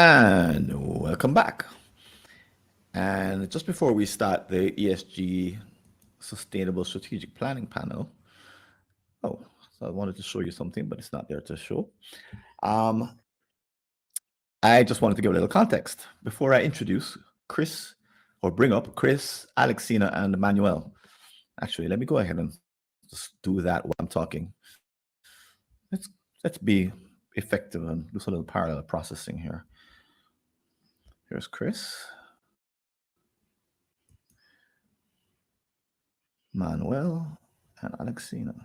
And welcome back. And just before we start the ESG Sustainable Strategic Planning panel, oh, so I wanted to show you something, but it's not there to show. I just wanted to give a little context before I introduce Kris or bring up Kris, Alexina, and Manuel. Actually, let me go ahead and just do that while I'm talking. Let's be effective and do some little parallel processing here. Here's Kris, Manuel, and Alexina.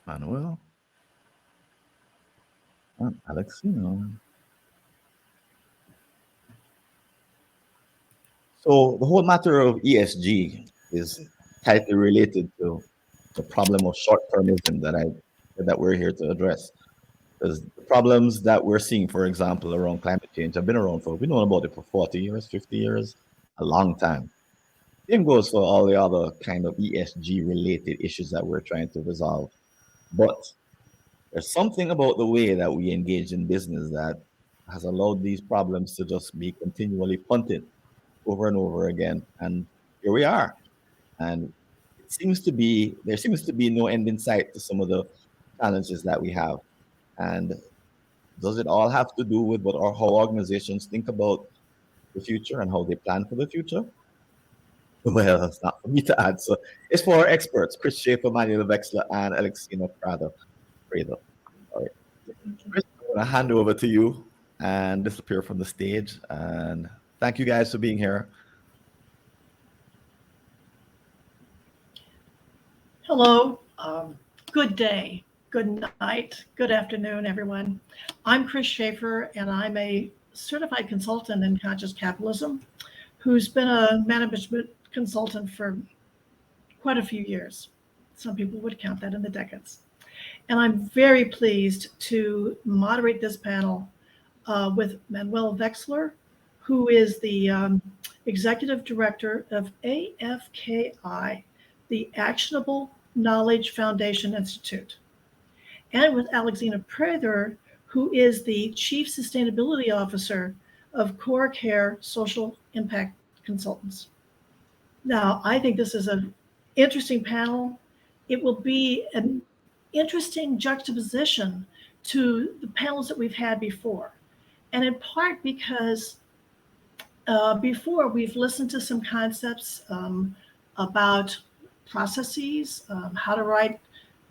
Manuel and Alexina. So the whole matter of ESG is tightly related to the problem of short-termism that we're here to address. Because the problems that we're seeing, for example, around climate change have been around for, we've known about it for 40 years, 50 years, a long time. Same goes for all the other kind of ESG related issues that we're trying to resolve. But there's something about the way that we engage in business that has allowed these problems to just be continually punted over and over again. And here we are. And there seems to be no end in sight to some of the challenges that we have. And does it all have to do with how organizations think about the future and how they plan for the future? Well, it's not for me to add. So it's for our experts, Kris Schaeffer, Manuel Vexler, and Alexina Prather Manuel. All right. Kris, I'm going to hand over to you and disappear from the stage. And thank you guys for being here. Hello, good day, good night, good afternoon, everyone. I'm Kris Schaeffer, and I'm a certified consultant in conscious capitalism who's been a management consultant for quite a few years. Some people would count that in the decades. And I'm very pleased to moderate this panel with Manuel Vexler, who is the executive director of AFKI, the Actionable Knowledge Foundation Institute, and with Alexina Prather, who is the Chief Sustainability Officer of Core Care Social Impact Consultants. Now, I think this is an interesting panel. It will be an interesting juxtaposition to the panels that we've had before, and in part because before we've listened to some concepts about processes, how to write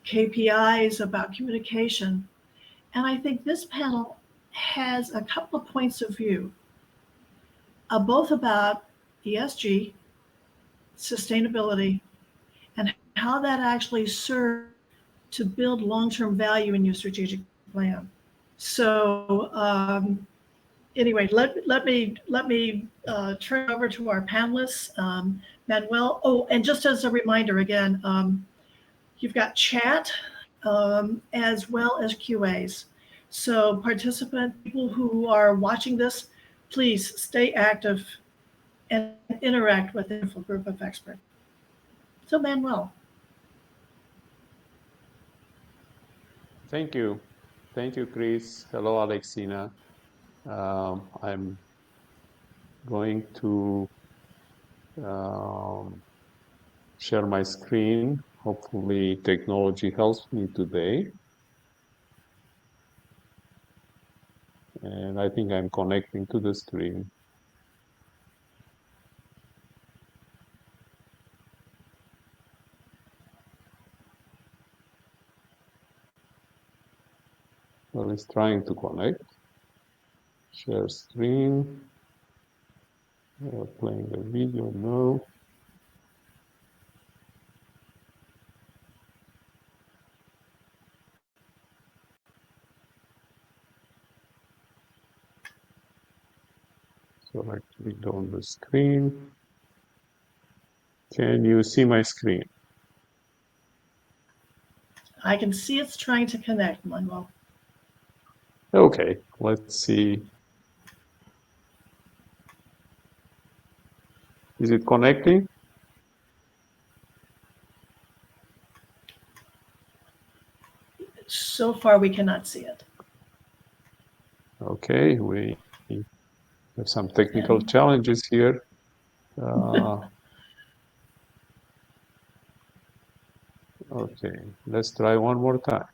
KPIs, about communication. And I think this panel has a couple of points of view, both about ESG, sustainability, and how that actually serves to build long-term value in your strategic plan. So anyway, let me turn over to our panelists. Manuel, oh, and just as a reminder again, you've got chat as well as QAs. So participant, people who are watching this, please stay active and interact with the full group of experts. So Manuel. Thank you. Thank you, Kris. Hello, Alexina. I'm going to share my screen. Hopefully technology helps me today. And I think I'm connecting to the screen. Well, it's trying to connect. Share screen. Playing the video now. So I click on the screen. Can you see my screen? I can see it's trying to connect, Manuel. Okay, let's see. Is it connecting? So far, we cannot see it. Okay, we have some technical challenges here. Okay, let's try one more time.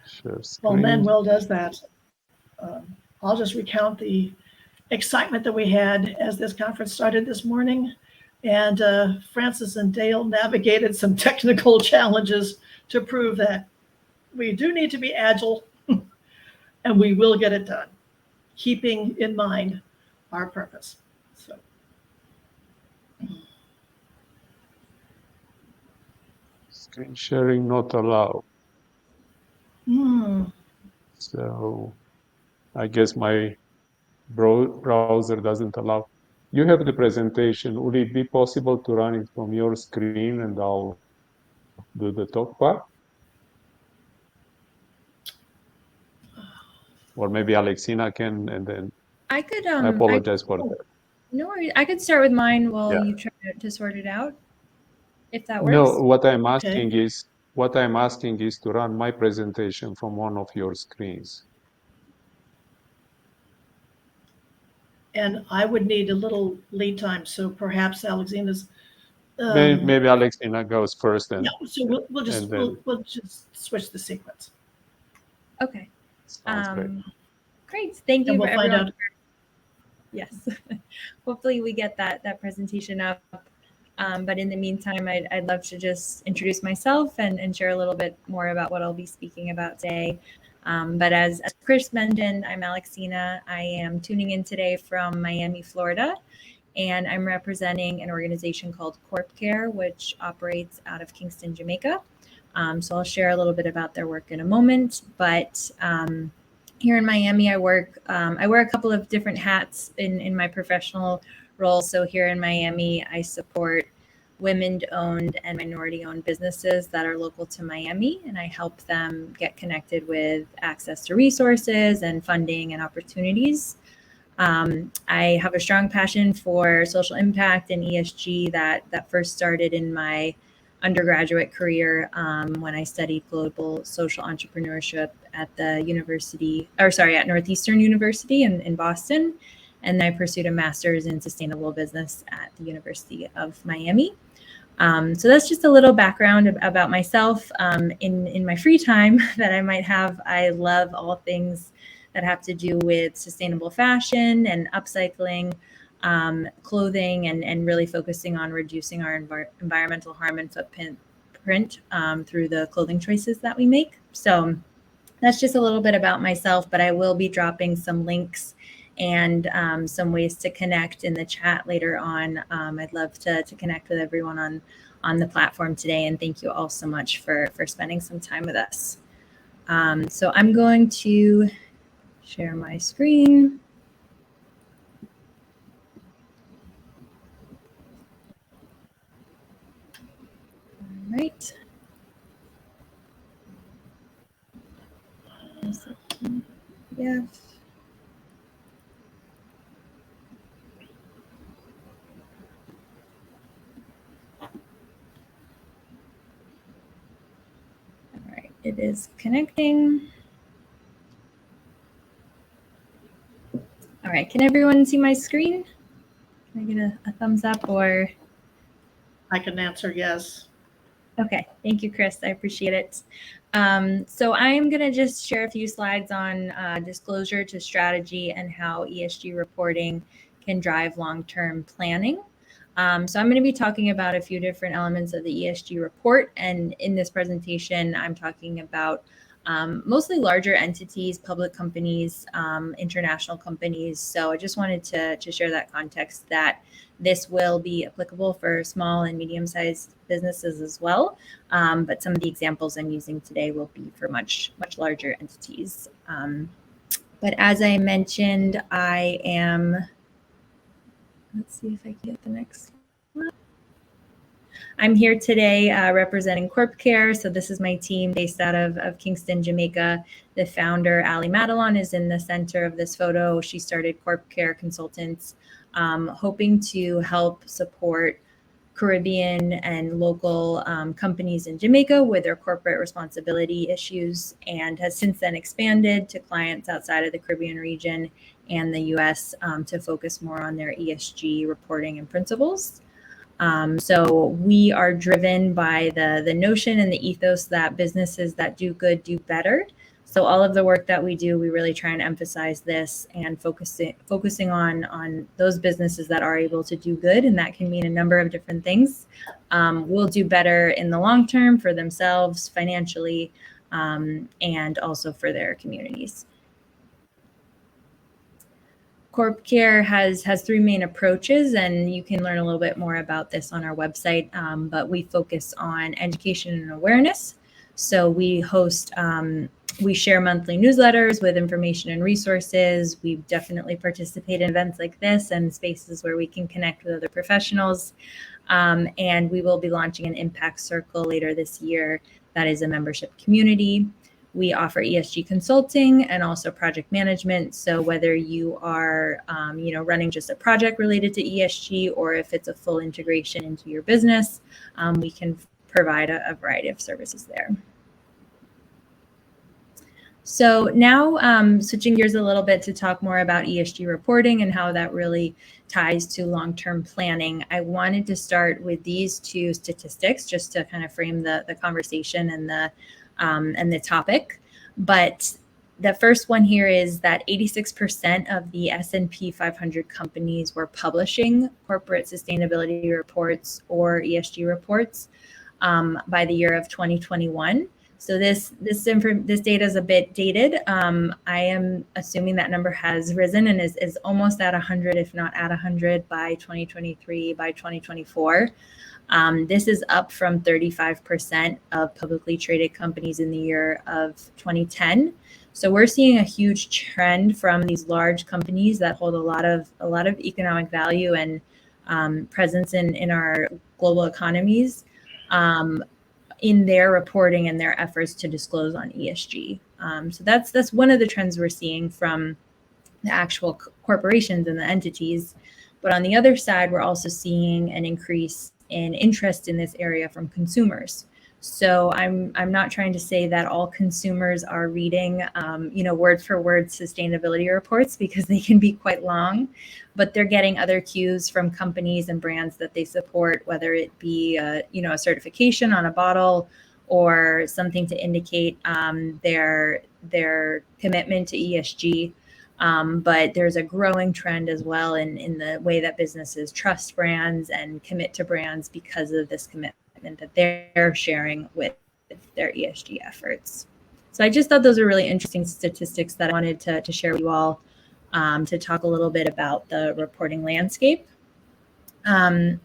Share While screen. Manuel does that, I'll just recount the excitement that we had as this conference started this morning. And Francis and Dale navigated some technical challenges to prove that we do need to be agile and we will get it done, keeping in mind our purpose. So. Screen sharing not allowed. So I guess my browser doesn't allow. You have the presentation. Would it be possible to run it from your screen and I'll do the talk part? Or maybe Alexina can, and then I could. I apologize for that. No worries. I could start with mine while Yeah. you try to sort it out, if that works. No, what I'm asking is to run my presentation from one of your screens. And I would need a little lead time, so perhaps Alexina's. Maybe Alexina goes first, and Yeah, so we'll just switch the sequence. Okay. sounds great. Great. Thank you And for we'll find everyone. out. Yes. Hopefully we get that presentation up. But in the meantime, I'd love to just introduce myself and share a little bit more about what I'll be speaking about today. But as Kris mentioned, I'm Alexina. I am tuning in today from Miami, Florida, and I'm representing an organization called CorpCare, which operates out of Kingston, Jamaica. So I'll share a little bit about their work in a moment. But here in Miami, I wear a couple of different hats in my professional role. So here in Miami, I support women-owned and minority-owned businesses that are local to Miami, and I help them get connected with access to resources and funding and opportunities. I have a strong passion for social impact and ESG that first started in my undergraduate career when I studied global social entrepreneurship at at Northeastern University in Boston. And I pursued a master's in sustainable business at the University of Miami. So that's just a little background about myself. In my free time that I might have, I love all things that have to do with sustainable fashion and upcycling clothing and really focusing on reducing our environmental harm and footprint through the clothing choices that we make. So that's just a little bit about myself, but I will be dropping some links and some ways to connect in the chat later on. I'd love to connect with everyone on the platform today, and thank you all so much for spending some time with us. So I'm going to share my screen. All right. Yeah. All right, it is connecting. All right, can everyone see my screen? Can I get a thumbs up or? I can answer yes. Okay, thank you, Kris. I appreciate it. So I'm going to just share a few slides on disclosure to strategy and how ESG reporting can drive long-term planning. So I'm going to be talking about a few different elements of the ESG report. And in this presentation, I'm talking about mostly larger entities, public companies, international companies. So I just wanted to share that context that this will be applicable for small and medium-sized businesses as well. But some of the examples I'm using today will be for much larger entities. But as I mentioned, I am, let's see if I can get the next one. I'm here today representing CorpCare. So this is my team based out of Kingston, Jamaica. The founder, Ali Madelon, is in the center of this photo. She started CorpCare Consultants, hoping to help support Caribbean and local companies in Jamaica with their corporate responsibility issues, and has since then expanded to clients outside of the Caribbean region and the US to focus more on their ESG reporting and principles. So we are driven by the notion and the ethos that businesses that do good do better. So all of the work that we do, we really try and emphasize this and focusing on those businesses that are able to do good, and that can mean a number of different things. Will do better in the long term for themselves, financially, and also for their communities. Corp Care has three main approaches, and you can learn a little bit more about this on our website, but we focus on education and awareness. So we host, we share monthly newsletters with information and resources. We definitely participate in events like this and spaces where we can connect with other professionals. And we will be launching an impact circle later this year that is a membership community. We offer ESG consulting and also project management. So whether you are, running just a project related to ESG, or if it's a full integration into your business, we can provide a variety of services there. So now switching gears a little bit to talk more about ESG reporting and how that really ties to long-term planning. I wanted to start with these two statistics just to kind of frame the conversation and the topic. But the first one here is that 86% of the S&P 500 companies were publishing corporate sustainability reports or ESG reports by the year of 2021. So this data is a bit dated. I am assuming that number has risen and is almost at 100, if not at 100 by 2023, by 2024. This is up from 35% of publicly traded companies in the year of 2010. So we're seeing a huge trend from these large companies that hold a lot of economic value and presence in our global economies in their reporting and their efforts to disclose on ESG. So that's one of the trends we're seeing from the actual corporations and the entities. But on the other side, we're also seeing an increase in interest in this area from consumers. So I'm not trying to say that all consumers are reading, word for word sustainability reports, because they can be quite long, but they're getting other cues from companies and brands that they support, whether it be a certification on a bottle or something to indicate their commitment to ESG. But there's a growing trend as well in the way that businesses trust brands and commit to brands because of this commitment that they're sharing with their ESG efforts. So I just thought those are really interesting statistics that I wanted to share with you all to talk a little bit about the reporting landscape.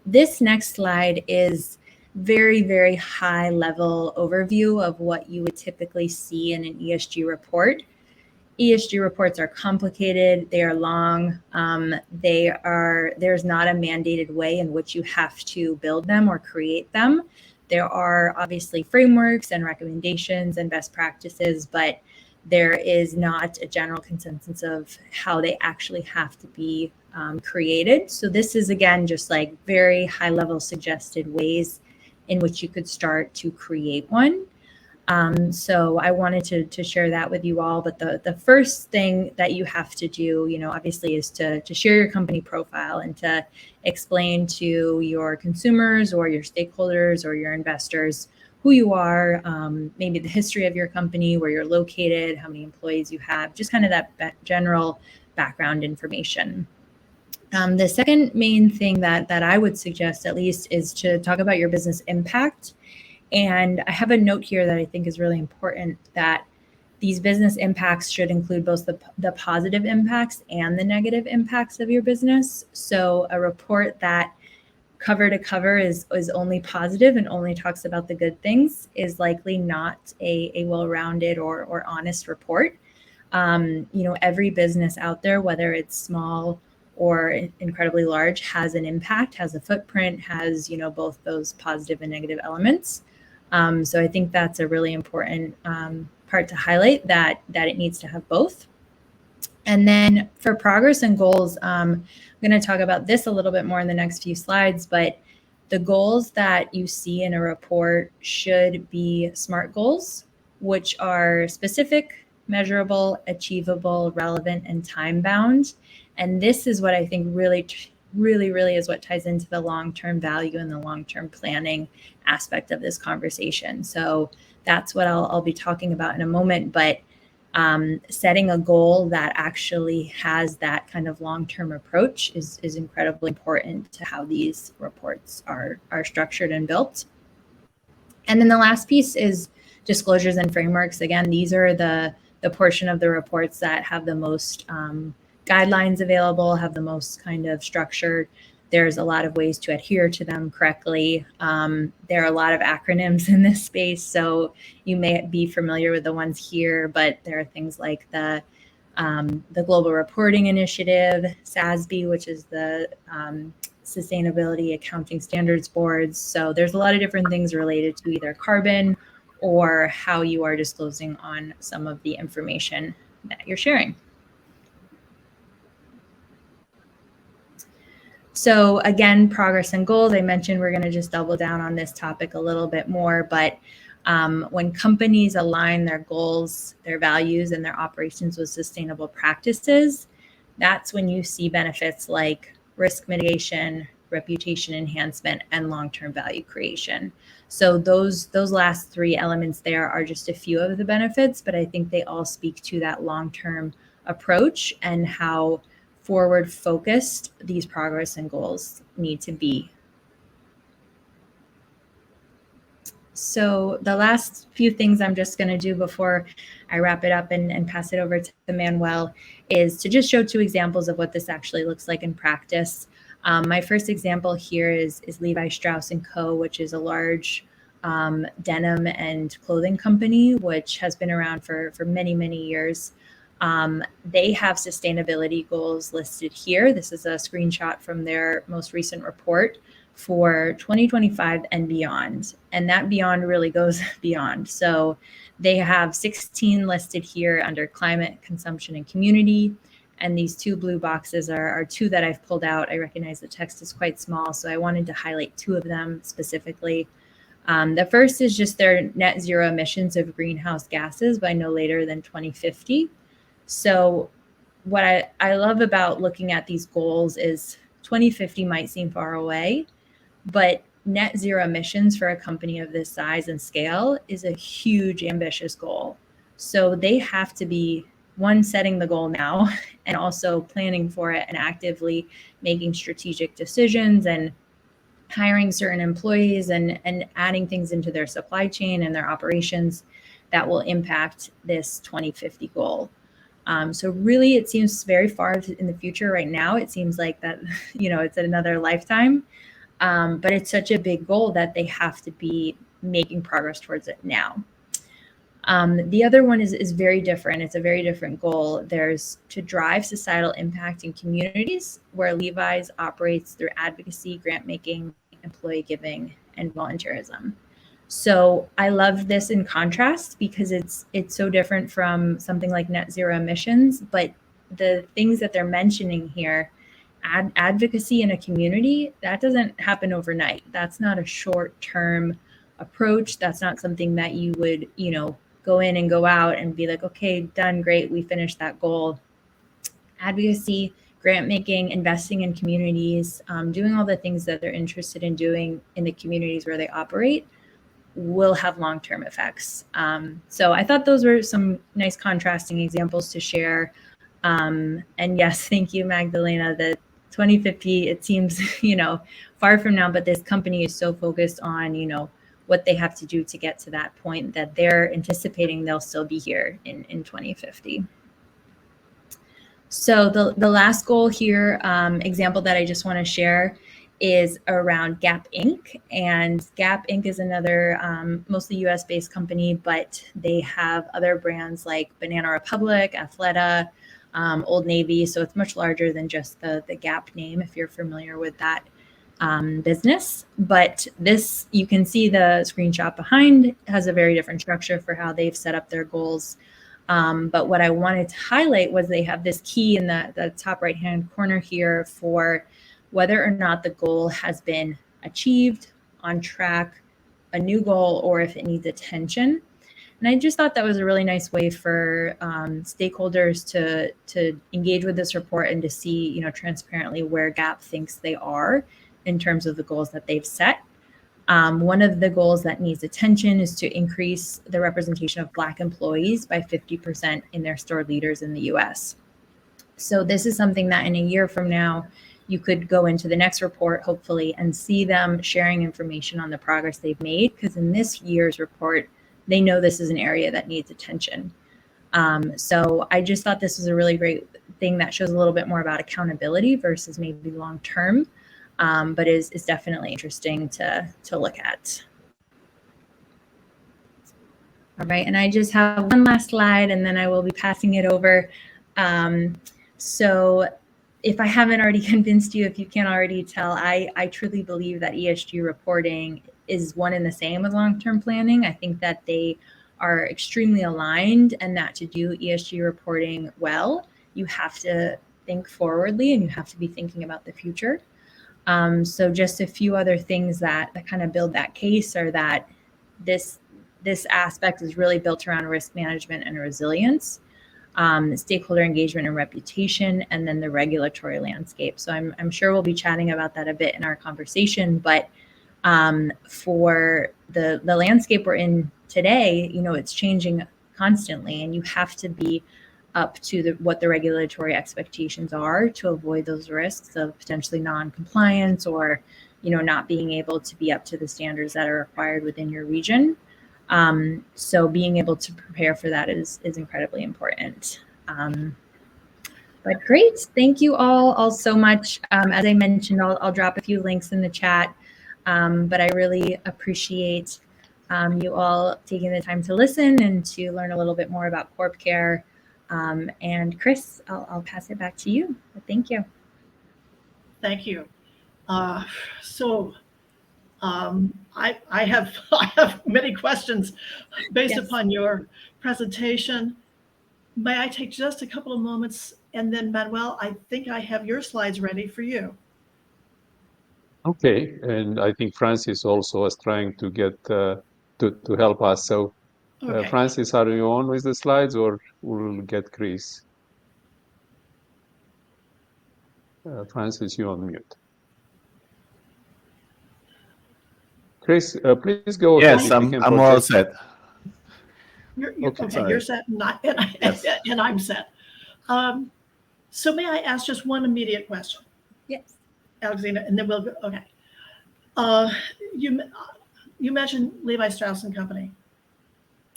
This next slide is very, very high level overview of what you would typically see in an ESG report. ESG reports are complicated, they are long, there's not a mandated way in which you have to build them or create them. There are obviously frameworks and recommendations and best practices, but there is not a general consensus of how they actually have to be created. So this is, again, just like very high level suggested ways in which you could start to create one. So I wanted to share that with you all. But the first thing that you have to do, obviously, is to share your company profile and to explain to your consumers or your stakeholders or your investors who you are, maybe the history of your company, where you're located, how many employees you have, just kind of that general background information. The second main thing that I would suggest, at least, is to talk about your business impact. And I have a note here that I think is really important, that these business impacts should include both the positive impacts and the negative impacts of your business. So a report that cover to cover is only positive and only talks about the good things is likely not a well-rounded or honest report. Every business out there, whether it's small or incredibly large, has an impact, has a footprint, has both those positive and negative elements. So I think that's a really important part to highlight, that it needs to have both. And then for progress and goals, I'm going to talk about this a little bit more in the next few slides, but The goals that you see in a report should be SMART goals, which are specific, measurable, achievable, relevant, and time-bound. And this is what I think really is what ties into the long-term value and the long-term planning aspect of this conversation. So that's what I'll be talking about in a moment. But setting a goal that actually has that kind of long-term approach is incredibly important to how these reports are structured and built. And then the last piece is disclosures and frameworks. Again, these are the portion of the reports that have the most guidelines available, have the most kind of structured. There's a lot of ways to adhere to them correctly. There are a lot of acronyms in this space, so you may be familiar with the ones here, but there are things like the Global Reporting Initiative, SASB, which is the Sustainability Accounting Standards Boards. So there's a lot of different things related to either carbon or how you are disclosing on some of the information that you're sharing. So again, progress and goals. I mentioned we're going to just double down on this topic a little bit more, but when companies align their goals, their values, and their operations with sustainable practices, that's when you see benefits like risk mitigation, reputation enhancement, and long-term value creation. So those last three elements there are just a few of the benefits, but I think they all speak to that long-term approach and how forward focused these progress and goals need to be. So the last few things I'm just going to do before I wrap it up and pass it over to Manuel is to just show two examples of what this actually looks like in practice. My first example here is Levi Strauss & Co., which is a large denim and clothing company, which has been around for many, many years. They have sustainability goals listed here. This is a screenshot from their most recent report for 2025 and beyond. And that beyond really goes beyond. So they have 16 listed here under climate, consumption, and community. And these two blue boxes are two that I've pulled out. I recognize the text is quite small, so I wanted to highlight two of them specifically. The first is just their net zero emissions of greenhouse gases by no later than 2050. So what I love about looking at these goals is 2050 might seem far away, but net zero emissions for a company of this size and scale is a huge, ambitious goal. So they have to be, one, setting the goal now and also planning for it and actively making strategic decisions and hiring certain employees and adding things into their supply chain and their operations that will impact this 2050 goal. So really, it seems very far in the future right now. It seems like that, it's another lifetime. But it's such a big goal that they have to be making progress towards it now. The other one is very different. It's a very different goal. There's to drive societal impact in communities where Levi's operates through advocacy, grant making, employee giving, and volunteerism. So I love this in contrast because it's so different from something like net zero emissions, but the things that they're mentioning here, advocacy in a community, that doesn't happen overnight. That's not a short-term approach. That's not something that you would, go in and go out and be like, okay, done, great, we finished that goal. Advocacy, grant making, investing in communities, doing all the things that they're interested in doing in the communities where they operate will have long-term effects. So I thought those were some nice contrasting examples to share. And yes, thank you, Magdalena. The 2050, it seems, far from now, but this company is so focused on, what they have to do to get to that point that they're anticipating they'll still be here in 2050. So the last goal here, example that I just want to share is around Gap Inc. And Gap Inc. is another mostly US-based company, but they have other brands like Banana Republic, Athleta, Old Navy. So it's much larger than just the Gap name, if you're familiar with that business. But this, you can see the screenshot behind, has a very different structure for how they've set up their goals. But what I wanted to highlight was they have this key in the top right-hand corner here for whether or not the goal has been achieved, on track, a new goal, or if it needs attention. And I just thought that was a really nice way for stakeholders to engage with this report and to see, transparently where GAP thinks they are in terms of the goals that they've set. One of the goals that needs attention is to increase the representation of Black employees by 50% in their store leaders in the US. So this is something that in a year from now, you could go into the next report, hopefully, and see them sharing information on the progress they've made, because in this year's report, they know this is an area that needs attention. So I just thought this was a really great thing that shows a little bit more about accountability versus maybe long-term, but is definitely interesting to look at. All right, and I just have one last slide, and then I will be passing it over. So if I haven't already convinced you, if you can't already tell, I truly believe that ESG reporting is one and the same with long-term planning. I think that they are extremely aligned, and that to do ESG reporting well, you have to think forwardly and you have to be thinking about the future. So just a few other things that kind of build that case are that this aspect is really built around risk management and resilience, stakeholder engagement and reputation, and then the regulatory landscape. So I'm sure we'll be chatting about that a bit in our conversation, but for the landscape we're in today, it's changing constantly, and you have to be up to what the regulatory expectations are to avoid those risks of potentially non-compliance or, not being able to be up to the standards that are required within your region. So being able to prepare for that is incredibly important. But great, thank you all so much. As I mentioned, I'll drop a few links in the chat, but I really appreciate you all taking the time to listen and to learn a little bit more about Corp Care. And Kris, I'll pass it back to you. Thank you. Thank you. I have many questions based upon your presentation. May I take just a couple of moments, and then Manuel, I think I have your slides ready for you. Okay, and I think Francis also was trying to get to help us. So, Okay. Francis, are you on with the slides, or we'll get Kris? Francis, you're on mute. Kris, please go ahead. Yes, I'm all set. Okay, you're set, Yes. and I'm set. So may I ask just one immediate question? Yes. Alexina, and then we'll go. Okay. You mentioned Levi Strauss and Company.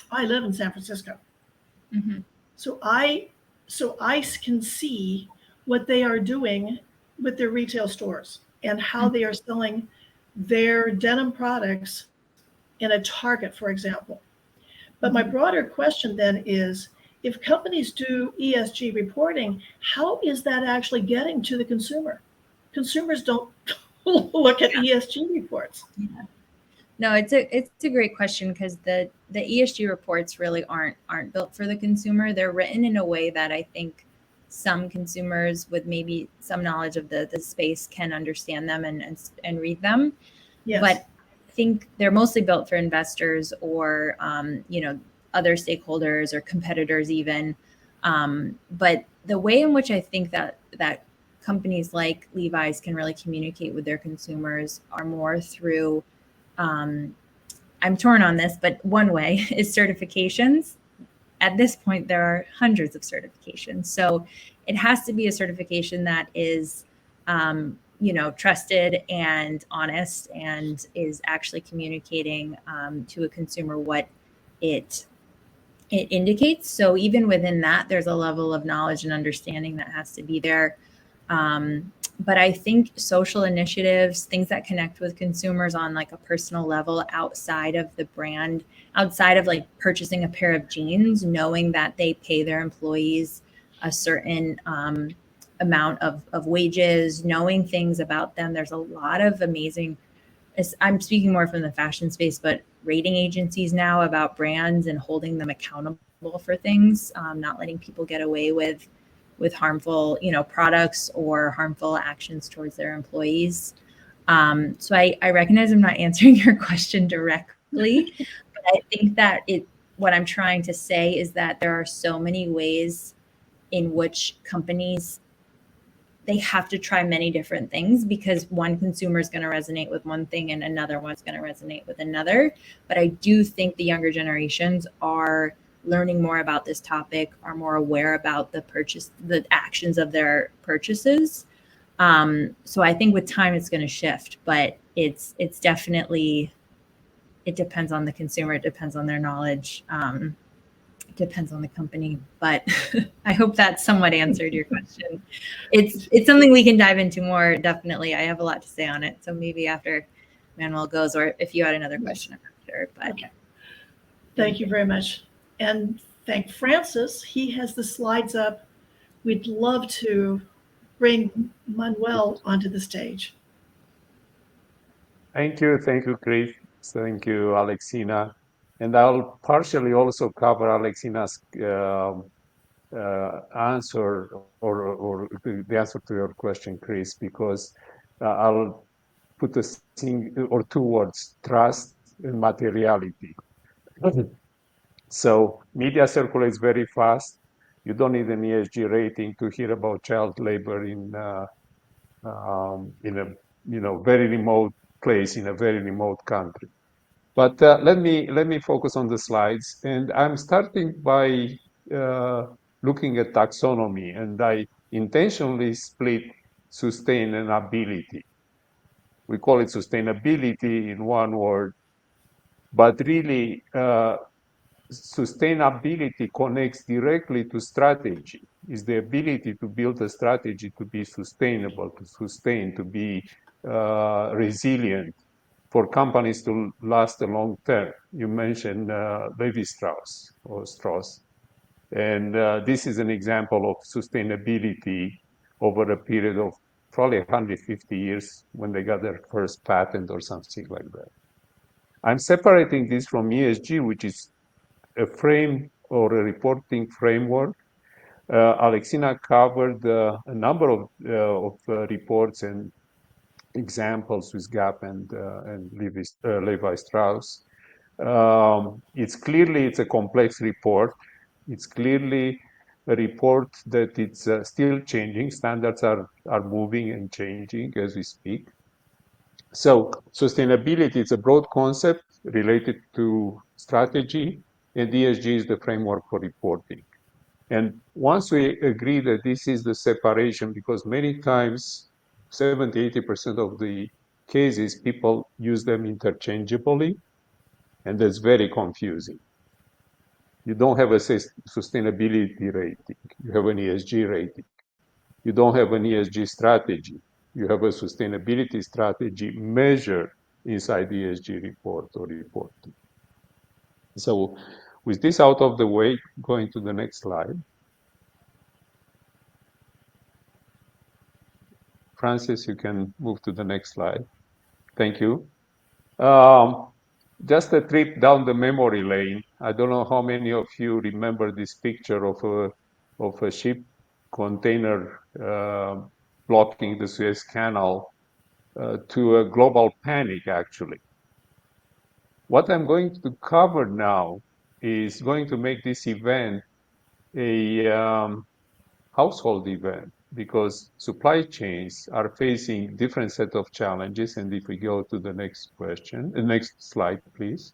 I live in San Francisco, Mm-hmm. so I can see what they are doing with their retail stores and how they are selling their denim products in a Target, for example. But my broader question then is, if companies do ESG reporting, how is that actually getting to the consumer? Consumers don't look at ESG reports. Yeah. No, it's a great question, because the ESG reports really aren't built for the consumer. They're written in a way that I think some consumers with maybe some knowledge of the space can understand them and read them. Yes. But I think they're mostly built for investors or other stakeholders or competitors even. But the way in which I think that companies like Levi's can really communicate with their consumers are more through, I'm torn on this, but one way is certifications. At this point, there are hundreds of certifications. So it has to be a certification that is, trusted and honest and is actually communicating to a consumer what it indicates. So even within that, there's a level of knowledge and understanding that has to be there. But I think social initiatives, things that connect with consumers on like a personal level outside of the brand, outside of like purchasing a pair of jeans, knowing that they pay their employees a certain amount of wages, knowing things about them. There's a lot of amazing, I'm speaking more from the fashion space, but rating agencies now about brands and holding them accountable for things, not letting people get away with harmful, products or harmful actions towards their employees. So I recognize I'm not answering your question directly, but I think that what I'm trying to say is that there are so many ways in which companies, they have to try many different things, because one consumer is going to resonate with one thing and another one's going to resonate with another. But I do think the younger generations are learning more about this topic, are more aware about the actions of their purchases. So I think with time it's going to shift, but it's definitely, it depends on the consumer, it depends on their knowledge, it depends on the company. But I hope that somewhat answered your question. It's something we can dive into more, definitely. I have a lot to say on it, so maybe after Manuel goes, or if you had another question, I'm not sure. But Okay. Thank you very much. And thank Francis. He has the slides up. We'd love to bring Manuel onto the stage. Thank you, Chris. Thank you, Alexina. And I'll partially also cover Alexina's answer, or the answer to your question, Chris, because I'll put a thing or two words: trust and materiality. So media circulates very fast. You don't need an ESG rating to hear about child labor in a very remote place in a very remote country. But let me focus on the slides, and I'm starting by looking at taxonomy, and I intentionally split sustainability. We call it sustainability in one word, but really sustainability connects directly to strategy. Is the ability to build a strategy to be sustainable, to sustain, to be resilient, for companies to last a long term. You mentioned Levi Strauss or Strauss, and this is an example of sustainability over a period of probably 150 years when they got their first patent or something like that. I'm separating this from ESG, which is a frame or a reporting framework. Alexina covered a number of reports and examples with Gap and Levi Strauss. It's a complex report. It's clearly a report that it's still changing. Standards are moving and changing as we speak. So sustainability is a broad concept related to strategy, and ESG is the framework for reporting. And once we agree that this is the separation, because many times 70-80% of the cases people use them interchangeably, and that's very confusing. You don't have a sustainability rating, you have an ESG rating. You don't have an ESG strategy, you have a sustainability strategy measured inside the ESG report or reporting. So with this out of the way, going to the next slide. Francis, you can move to the next slide. Thank you. Just a trip down the memory lane. I don't know how many of you remember this picture of a ship container blocking the Suez Canal to a global panic, actually. What I'm going to cover now is going to make this event a household event, because supply chains are facing different set of challenges. And if we go to the next question, the next slide, please.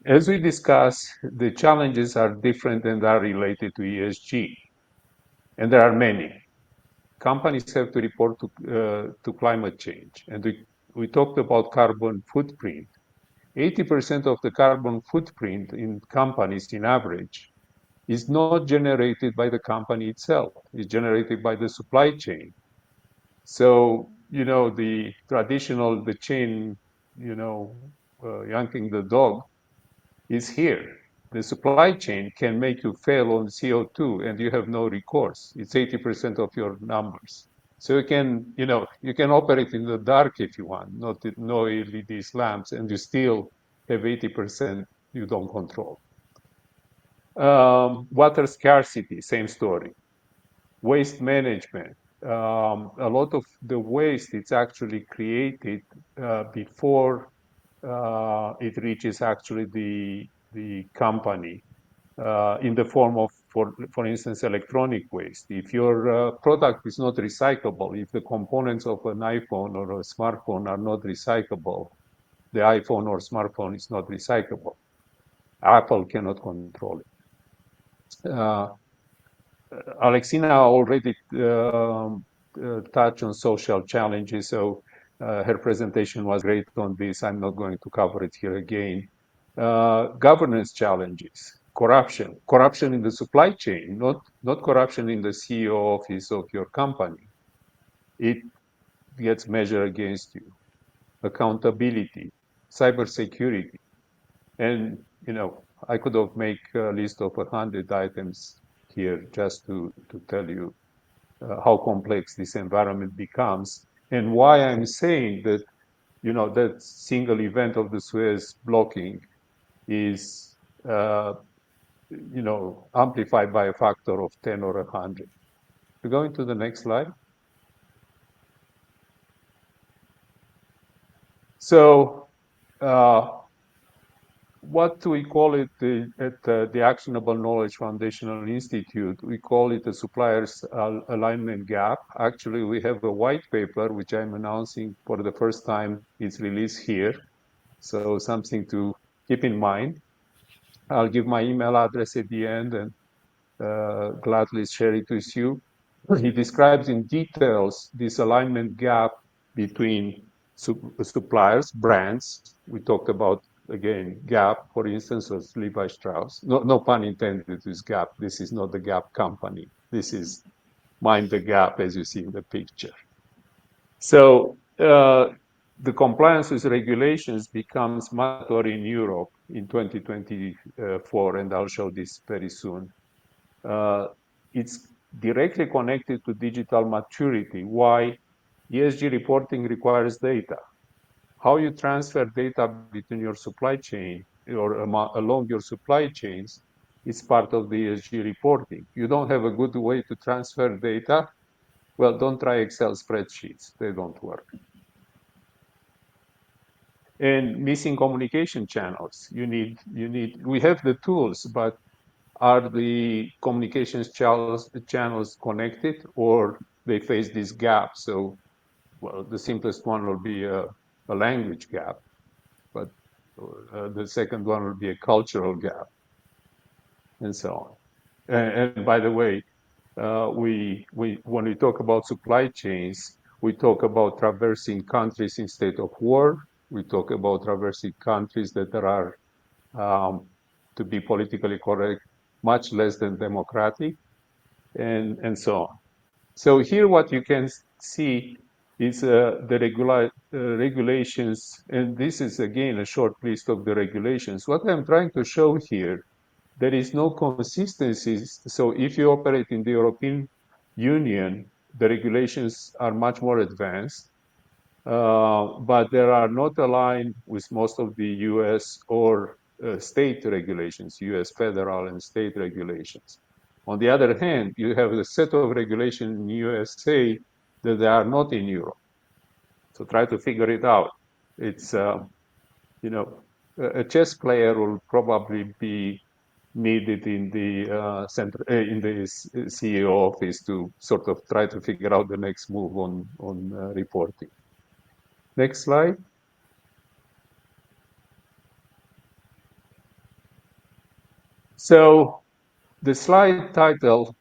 As we discussed, the challenges are different and are related to ESG. And there are many. Companies have to report to climate change. And we talked about carbon footprint. 80% of the carbon footprint in companies in average is not generated by the company itself. It's generated by the supply chain. So, the traditional, the chain, yanking the dog is here. The supply chain can make you fail on CO2 and you have no recourse. It's 80% of your numbers. So you can operate in the dark if you want, no LED lamps, and you still have 80% you don't control. Water scarcity, same story. Waste management, a lot of the waste is actually created before it reaches actually the company in the form of, for instance, electronic waste. If your product is not recyclable, if the components of an iPhone or a smartphone are not recyclable, the iPhone or smartphone is not recyclable. Apple cannot control it. Alexina already touched on social challenges, so her presentation was great on this. I'm not going to cover it here again. Governance challenges, corruption in the supply chain, not corruption in the CEO office of your company. It gets measured against you. Accountability, cybersecurity, and I could have made a list of 100 items here just to tell you how complex this environment becomes, and why I'm saying that that single event of the Suez blocking is amplified by a factor of 10 or 100. We're going to the next slide. So what do we call it at the Actionable Knowledge Foundational Institute? We call it the suppliers alignment gap. Actually, we have a white paper, which I'm announcing for the first time. It's released here. So something to keep in mind. I'll give my email address at the end and gladly share it with you. He describes in details this alignment gap between suppliers, brands. We talked about, again, Gap, for instance, was Levi Strauss. No pun intended with Gap. This is not the Gap company. This is Mind the Gap, as you see in the picture. So the compliance with regulations becomes mandatory in Europe in 2024, and I'll show this very soon. It's directly connected to digital maturity. Why? ESG reporting requires data. How you transfer data between your supply chain or along your supply chains is part of the ESG reporting. You don't have a good way to transfer data? Well, don't try Excel spreadsheets. They don't work. And missing communication channels. We have the tools, but are the communications channels connected, or they face this gap? So, well, the simplest one will be a language gap, but the second one will be a cultural gap, and so on. And by the way, when we talk about supply chains, we talk about traversing countries in state of war. We talk about traversing countries that are, to be politically correct, much less than democratic, and so on. So here what you can see is the regulations, and this is again a short list of the regulations. What I'm trying to show here, there is no consistency. So if you operate in the European Union, the regulations are much more advanced, but they are not aligned with most of the US or state regulations, US federal and state regulations. On the other hand, you have a set of regulations in USA that they are not in Europe. So try to figure it out. It's, a chess player will probably be needed in the CEO office to sort of try to figure out the next move on reporting. Next slide. So the slide title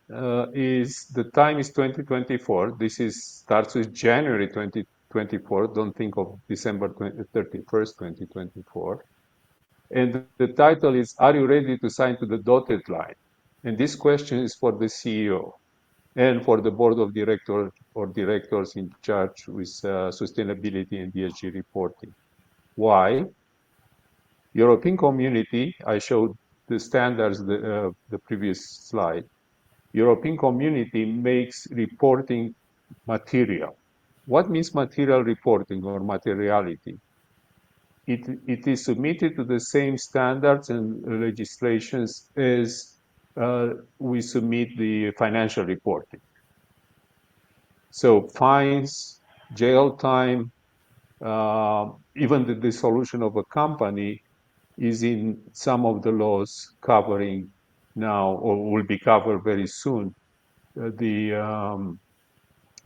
is "The time is 2024." This starts with January 2024. Don't think of December 31st, 2024. And the title is, "Are you ready to sign to the dotted line?" And this question is for the CEO and for the board of directors or directors in charge with sustainability and ESG reporting. Why? European community, I showed the standards, the previous slide. European community makes reporting material. What means material reporting or materiality? It is submitted to the same standards and legislations as we submit the financial reporting. So fines, jail time, even the dissolution of a company is in some of the laws covering now, or will be covered very soon, the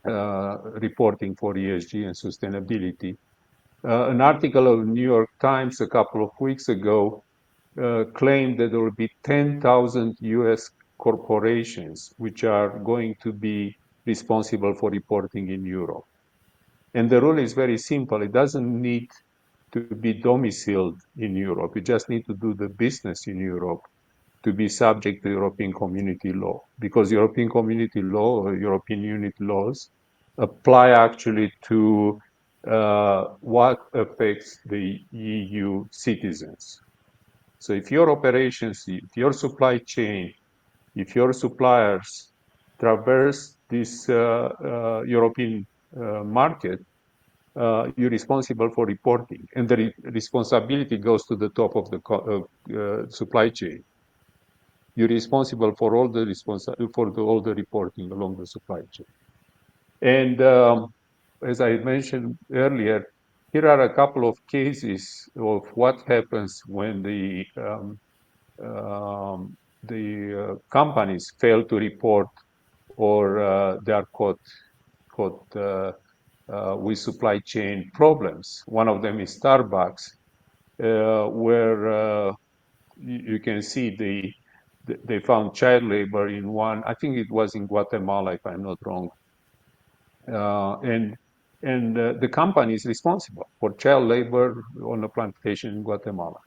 reporting for ESG and sustainability. An article of New York Times a couple of weeks ago claimed that there will be 10,000 US corporations which are going to be responsible for reporting in Europe. And the rule is very simple. It doesn't need to be domiciled in Europe. You just need to do the business in Europe to be subject to European Community law, because European Community law or European Unit laws apply actually to what affects the EU citizens. So if your operations, if your supply chain, if your suppliers traverse this European market, you're responsible for reporting, and the responsibility goes to the top of the supply chain. You're responsible for all the all the reporting along the supply chain. And as I mentioned earlier, here are a couple of cases of what happens when the companies fail to report, or they are caught with supply chain problems. One of them is Starbucks, where you can see they found child labor in one. I think it was in Guatemala, if I'm not wrong. And the company is responsible for child labor on a plantation in Guatemala.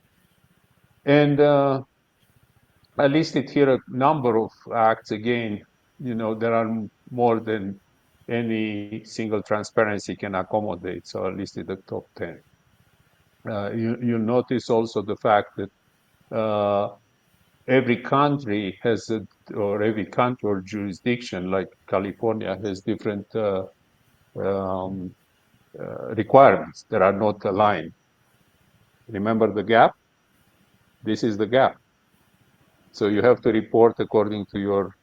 And I listed here a number of acts. Again, there are more than any single transparency can accommodate. So I listed the top 10. You'll notice also the fact that every country has or every country or jurisdiction, like California, has different requirements that are not aligned. Remember the gap? This is the gap. So you have to report according to your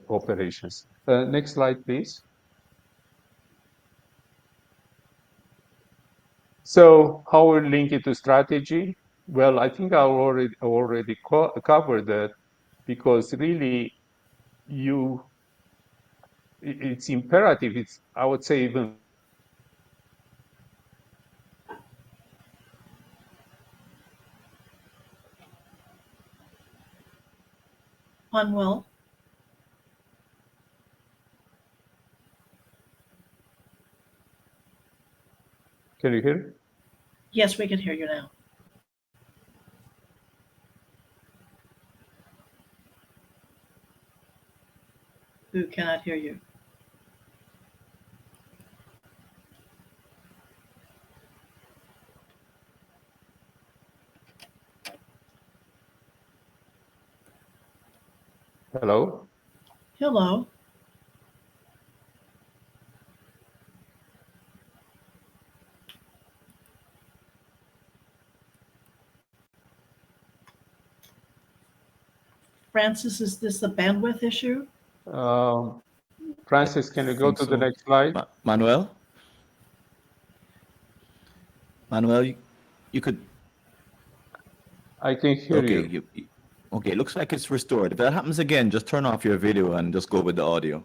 operations. Next slide, please. So how we link it to strategy? Well, I think I already covered that, because really it's imperative. It's, I would say, even Manuel, can you hear? yes, we can hear you now. Who cannot hear you? Hello? Hello. Francis, is this a bandwidth issue? Francis, can you go think to the so. next slide? Manuel? Manuel, you could. I can hear Okay, you. okay, looks like it's restored. If that happens again, just turn off your video and just go with the audio.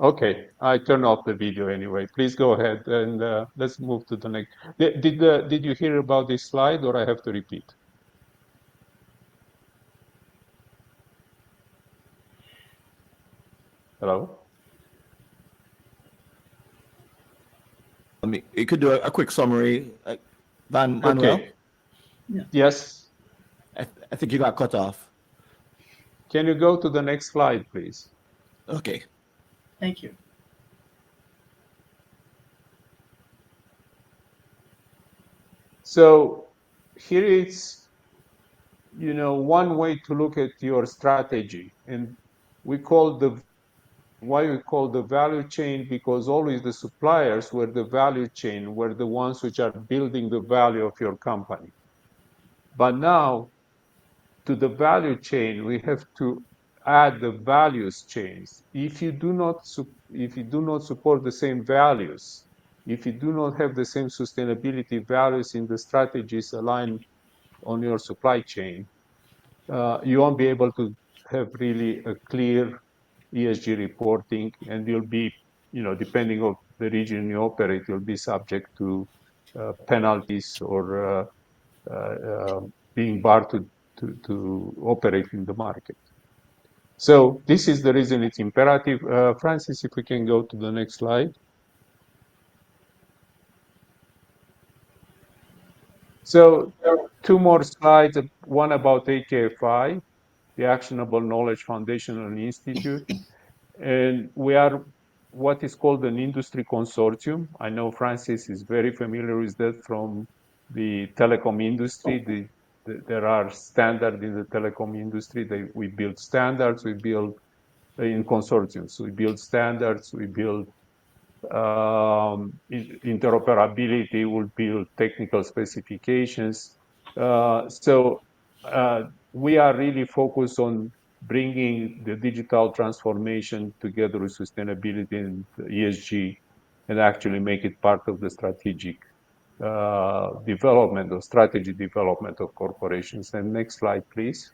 Okay, I turn off the video anyway. Please go ahead, and let's move to the next. Did you hear about this slide, or I have to repeat? Hello? I mean, you could do a quick summary. Manuel, Okay. Yes. I think you got cut off. Can you go to the next slide, please? Okay. Thank you. So here is, one way to look at your strategy, and why we call the value chain, because always the suppliers were the value chain, were the ones which are building the value of your company. But now, to the value chain, we have to add the values chains. If you do not support the same values, if you do not have the same sustainability values in the strategies aligned on your supply chain, you won't be able to have really a clear ESG reporting, and you'll be, depending on the region you operate, you'll be subject to penalties or being barred to operate in the market. So this is the reason it's imperative. Francis, if we can go to the next slide. So two more slides, one about AKFI, the Actionable Knowledge Foundation and Institute. And we are what is called an industry consortium. I know Francis is very familiar with that from the telecom industry. There are standards in the telecom industry. We build standards, we build in consortiums. We build standards, we build interoperability, we build technical specifications. So we are really focused on bringing the digital transformation together with sustainability and ESG and actually make it part of the strategic development or strategy development of corporations. And next slide, please.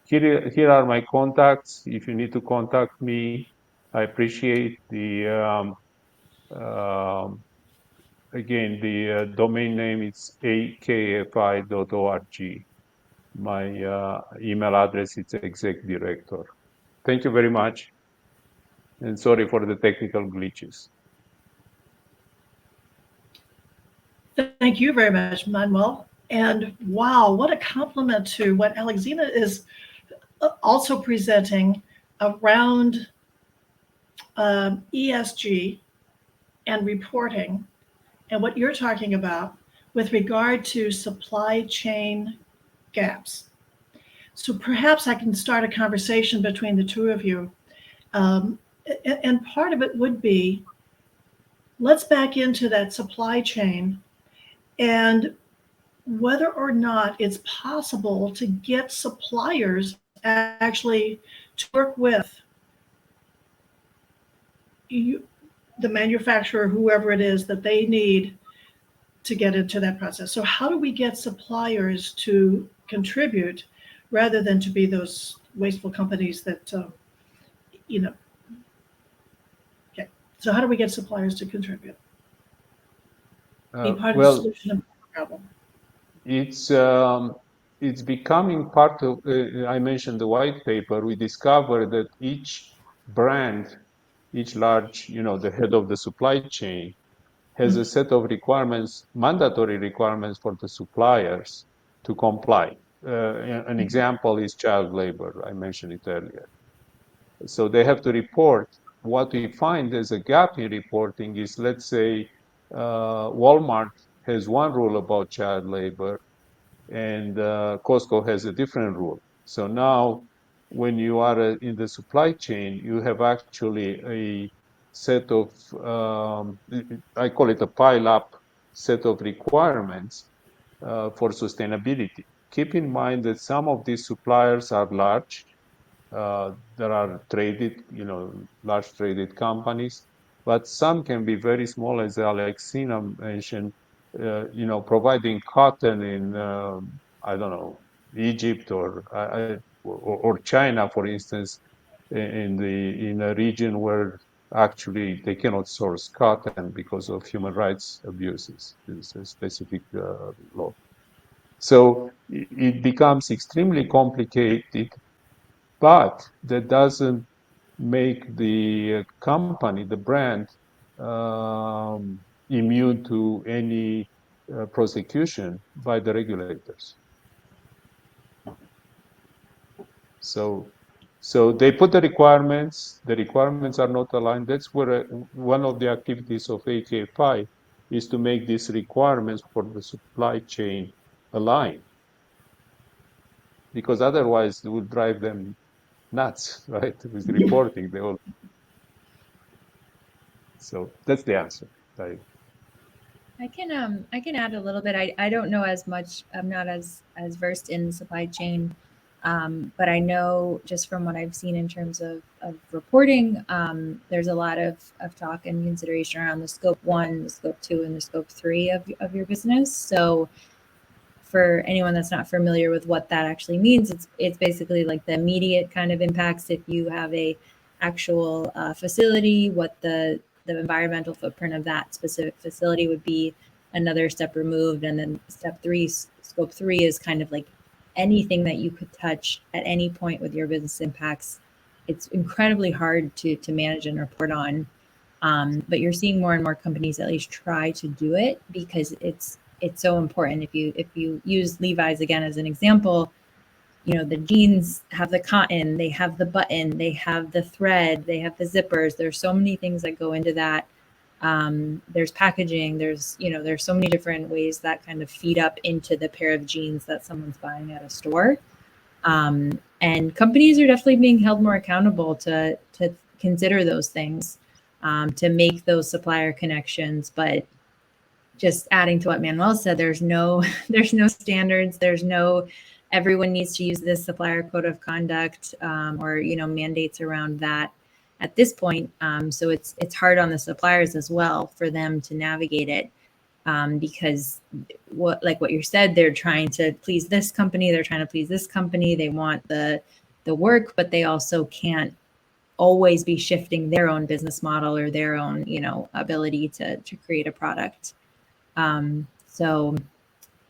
Here are my contacts. If you need to contact me, I appreciate again, the domain name is akfi.org. My email address is exec director. Thank you very much. And sorry for the technical glitches. Thank you very much, Manuel. And wow, what a compliment to what Alexina is also presenting around ESG and reporting, and what you're talking about with regard to supply chain gaps. So perhaps I can start a conversation between the two of you. And part of it would be, let's back into that supply chain and whether or not it's possible to get suppliers actually to work with you, the manufacturer, whoever it is that they need to get into that process. So how do we get suppliers to contribute rather than to be those wasteful companies that, okay. So how do we get suppliers to contribute? Be part of the solution of the problem. It's becoming part of, I mentioned the white paper, we discovered that each brand, each large, the head of the supply chain has a set of requirements, mandatory requirements for the suppliers to comply. An example is child labor. I mentioned it earlier. So they have to report. What we find as a gap in reporting is, let's say, Walmart has one rule about child labor, and Costco has a different rule. So now, when you are in the supply chain, you have actually a set of, I call it a pile-up set of requirements for sustainability. Keep in mind that some of these suppliers are large. There are traded, large traded companies, but some can be very small, as Alexina mentioned, providing cotton in, I don't know, Egypt or China, for instance, in a region where actually they cannot source cotton because of human rights abuses. It's a specific law. So it becomes extremely complicated, but that doesn't make the company, the brand, immune to any prosecution by the regulators. So they put the requirements. The requirements are not aligned. That's where one of the activities of AKFI is to make these requirements for the supply chain aligned, because otherwise it would drive them nuts, right? With reporting, they all. So that's the answer. I can add a little bit. I don't know as much. I'm not as versed in the supply chain, but I know just from what I've seen in terms of reporting, there's a lot of talk and consideration around the scope 1, the scope 2, and the scope 3 of your business. So for anyone that's not familiar with what that actually means, it's basically like the immediate kind of impacts if you have a actual facility, what the environmental footprint of that specific facility would be, another step removed, and then step 3, scope 3 is kind of like anything that you could touch at any point with your business impacts. It's incredibly hard to manage and report on, but you're seeing more and more companies at least try to do it because it's so important. If you use Levi's again as an example, the jeans have the cotton, they have the button, they have the thread, they have the zippers. There's so many things that go into that. There's packaging, there's so many different ways that kind of feed up into the pair of jeans that someone's buying at a store. And companies are definitely being held more accountable to consider those things, to make those supplier connections. But just adding to what Manuel said, there's no standards. There's no everyone needs to use this supplier code of conduct, or mandates around that at this point. So it's hard on the suppliers as well for them to navigate it, because what you said, they're trying to please this company, they're trying to please this company. They want the work, but they also can't always be shifting their own business model or their own ability to create a product. So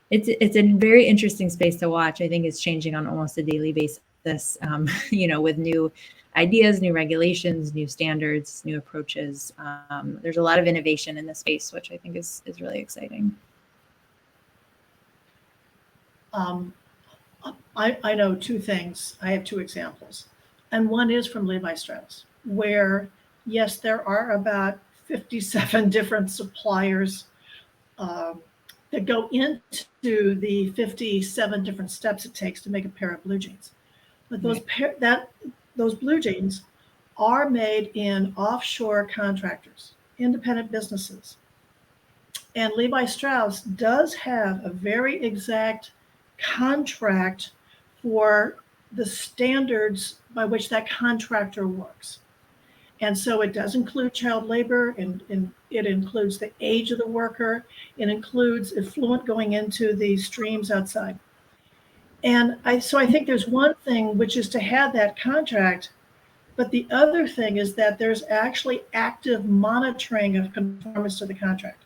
it's a very interesting space to watch. I think it's changing on almost a daily basis, with new ideas, new regulations, new standards, new approaches. There's a lot of innovation in this space, which I think is really exciting. I know two things. I have two examples. And one is from Levi Strauss, where, yes, there are about 57 different suppliers that go into the 57 different steps it takes to make a pair of blue jeans. But those blue jeans are made in offshore contractors, independent businesses. And Levi Strauss does have a very exact contract for the standards by which that contractor works. And so it does include child labor, and it includes the age of the worker. It includes effluent going into the streams outside. And I think there's one thing, which is to have that contract, but the other thing is that there's actually active monitoring of conformance to the contract.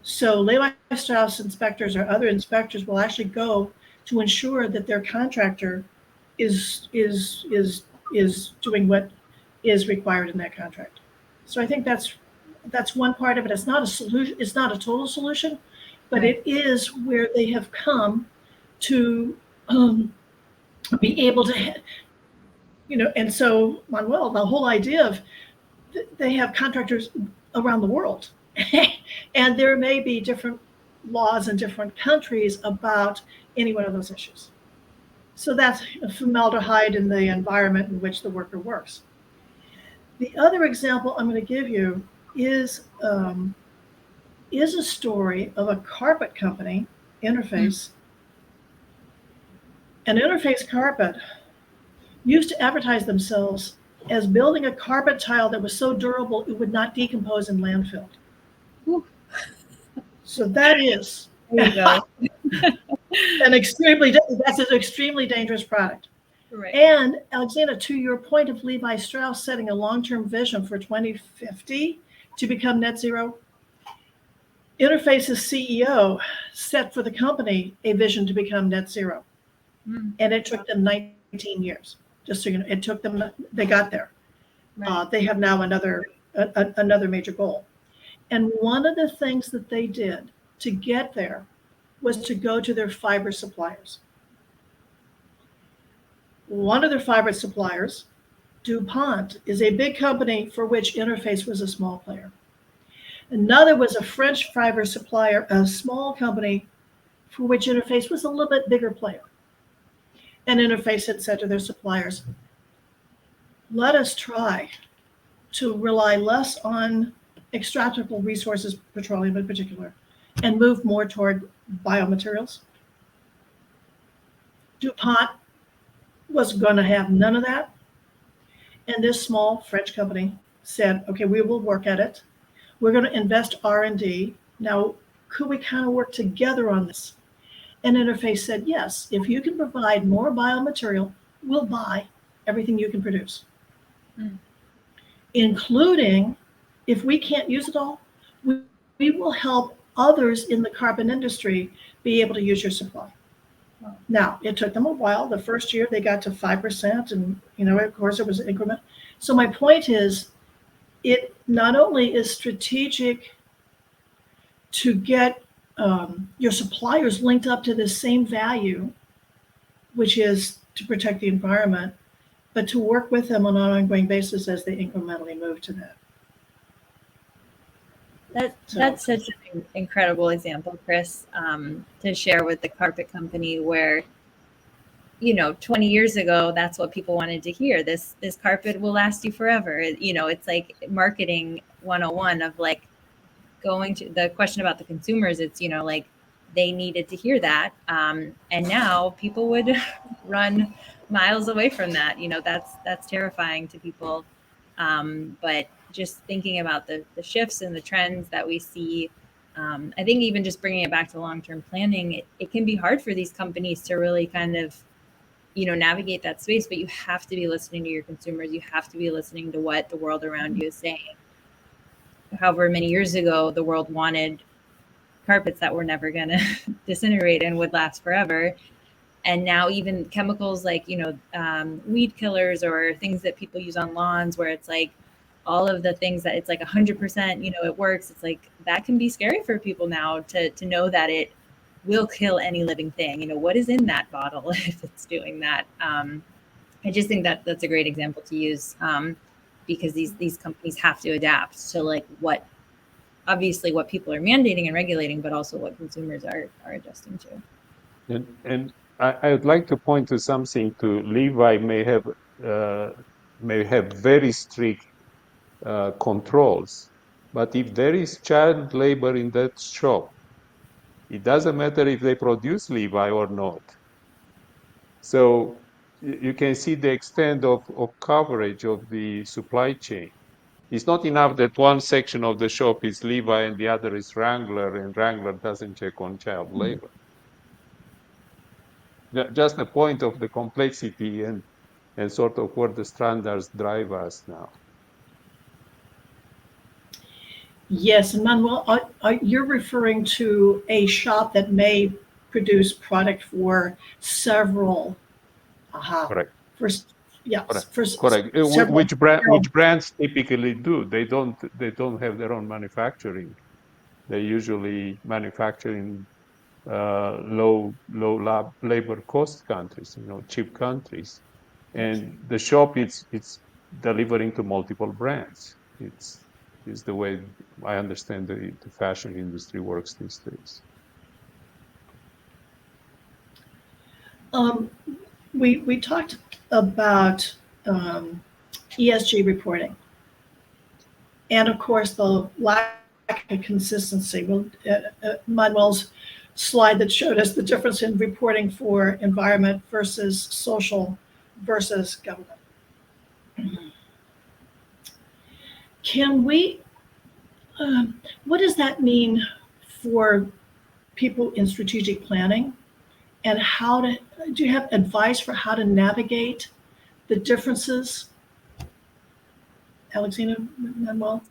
So Levi Strauss inspectors or other inspectors will actually go to ensure that their contractor is doing what is required in that contract. So I think that's one part of it. It's not a solution. It's not a total solution, but Right. It is where they have come to be able to, and so Manuel, the whole idea of they have contractors around the world, and there may be different laws in different countries about any one of those issues. So that's formaldehyde in the environment in which the worker works. The other example I'm going to give you is a story of a carpet company, Interface. And Interface Carpet used to advertise themselves as building a carpet tile that was so durable it would not decompose in landfill. Ooh. So that is There you go. that's an extremely dangerous product. Right. And Alexina, to your point of Levi Strauss setting a long-term vision for 2050 to become net zero, Interface's CEO set for the company a vision to become net zero. And it took them 19 years. Just so you know, it took them, they got there. Right. They have now another major goal. And one of the things that they did to get there was to go to their fiber suppliers. One of their fiber suppliers, DuPont, is a big company for which Interface was a small player. Another was a French fiber supplier, a small company for which Interface was a little bit bigger player. And Interface had said to their suppliers, let us try to rely less on extractable resources, petroleum in particular, and move more toward biomaterials. DuPont was going to have none of that. And this small French company said, okay, we will work at it. We're going to invest R&D. Now, could we kind of work together on this? And Interface said, yes, if you can provide more biomaterial, we'll buy everything you can produce. Including, if we can't use it all, we will help others in the carbon industry be able to use your supply. Now, it took them a while. The first year they got to 5%, and of course it was an increment. So my point is, it not only is strategic to get your suppliers linked up to the same value, which is to protect the environment, but to work with them on an ongoing basis as they incrementally move to that. That's such an incredible example, Kris, to share with the carpet company where, 20 years ago, that's what people wanted to hear. This carpet will last you forever. It's like marketing 101 of like going to the question about the consumers. It's, like they needed to hear that. And now people would run miles away from that. That's terrifying to people. But just thinking about the shifts and the trends that we see, I think even just bringing it back to long-term planning, it can be hard for these companies to really kind of, navigate that space, but you have to be listening to your consumers. You have to be listening to what the world around you is saying. However many years ago, the world wanted carpets that were never going to disintegrate and would last forever. And now even chemicals like, weed killers or things that people use on lawns where it's like all of the things that it's like 100%, it works. It's like that can be scary for people now to know that it will kill any living thing. What is in that bottle if it's doing that? I just think that that's a great example to use because these companies have to adapt to like what people are mandating and regulating, but also what consumers are adjusting to. And I would like to point to something. To Levi may have very strict controls, but if there is child labor in that shop, it doesn't matter if they produce Levi or not. So you can see the extent of coverage of the supply chain. It's not enough that one section of the shop is Levi and the other is Wrangler, and Wrangler doesn't check on child labor. Just the point of the complexity and sort of where the standards drive us now. Yes, and Manuel, you're referring to a shop that may produce product for several. Correct. Correct. Which brands typically do? They don't have their own manufacturing. They usually manufacture in low labor cost countries, cheap countries, and the shop it's delivering to multiple brands. It's the way I understand the fashion industry works these days. We talked about ESG reporting, and of course the lack of consistency. Well, Manuel's slide that showed us the difference in reporting for environment versus social versus government. Can we? What does that mean for people in strategic planning? And do you have advice for how to navigate the differences? Alexina, Manuel?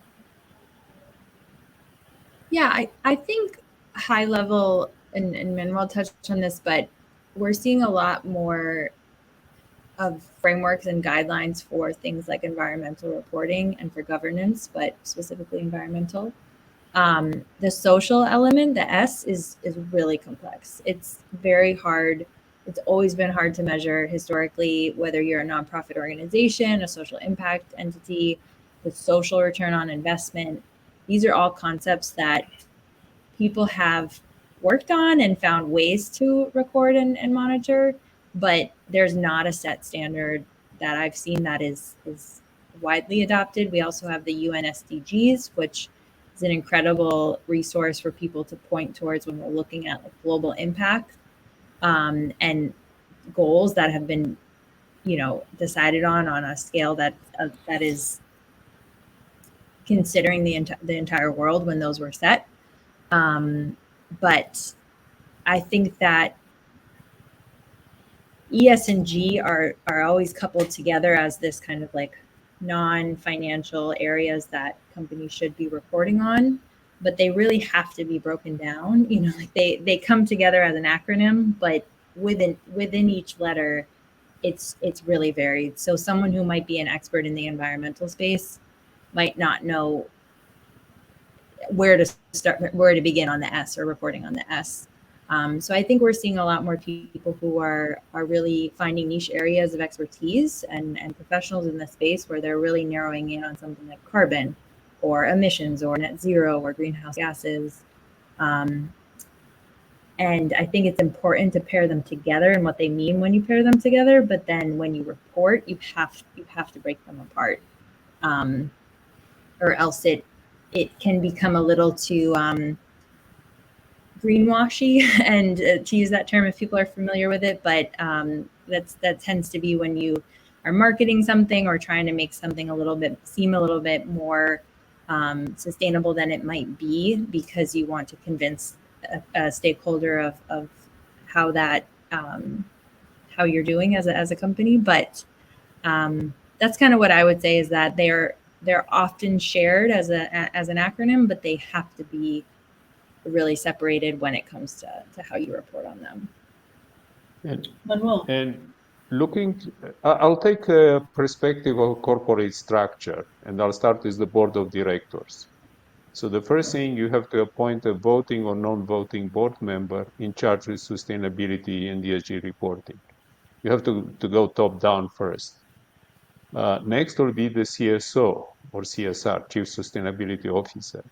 Yeah, I think high level, and Manuel touched on this, but we're seeing a lot more of frameworks and guidelines for things like environmental reporting and for governance, but specifically environmental. The social element, the S, is really complex. It's very hard. It's always been hard to measure historically, whether you're a nonprofit organization, a social impact entity, the social return on investment. These are all concepts that people have worked on and found ways to record and monitor, but there's not a set standard that I've seen that is widely adopted. We also have the UN SDGs, which is an incredible resource for people to point towards when we're looking at like global impact and goals that have been, decided on a scale that is considering the entire world when those were set. But I think that ES and G are always coupled together as this kind of like non-financial areas that companies should be reporting on, but they really have to be broken down. Like they come together as an acronym, but within each letter, it's really varied. So someone who might be an expert in the environmental space might not know where to begin on the S or reporting on the S. So I think we're seeing a lot more people who are really finding niche areas of expertise and professionals in the space where they're really narrowing in on something like carbon or emissions or net zero or greenhouse gases. And I think it's important to pair them together and what they mean when you pair them together. But then when you report, you have to break them apart, or else it can become a little too greenwashy, and to use that term if people are familiar with it. But that tends to be when you are marketing something or trying to make something seem a little bit more sustainable than it might be, because you want to convince a stakeholder of how that how you're doing as a company. But that's kind of what I would say, is that they're often shared as an acronym, but they have to be really separated when it comes to how you report on them. Manuel. And I'll take a perspective of corporate structure, and I'll start with the board of directors. So the first thing, you have to appoint a voting or non-voting board member in charge with sustainability and ESG reporting. You have to go top down first. Next will be the CSO or CSR, Chief Sustainability Officer.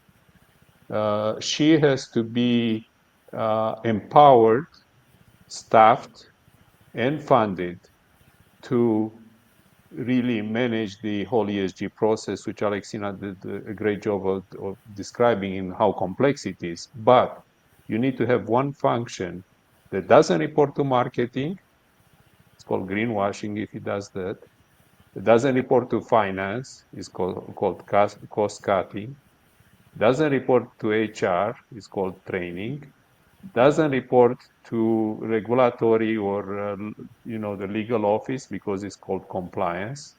She has to be empowered, staffed, and funded to really manage the whole ESG process, which Alexina did a great job of describing in how complex it is. But you need to have one function that doesn't report to marketing. It's called greenwashing if it does that. It doesn't report to finance. It's called cost cutting. Doesn't report to HR. It's called training. Doesn't report to regulatory or the legal office, because it's called compliance.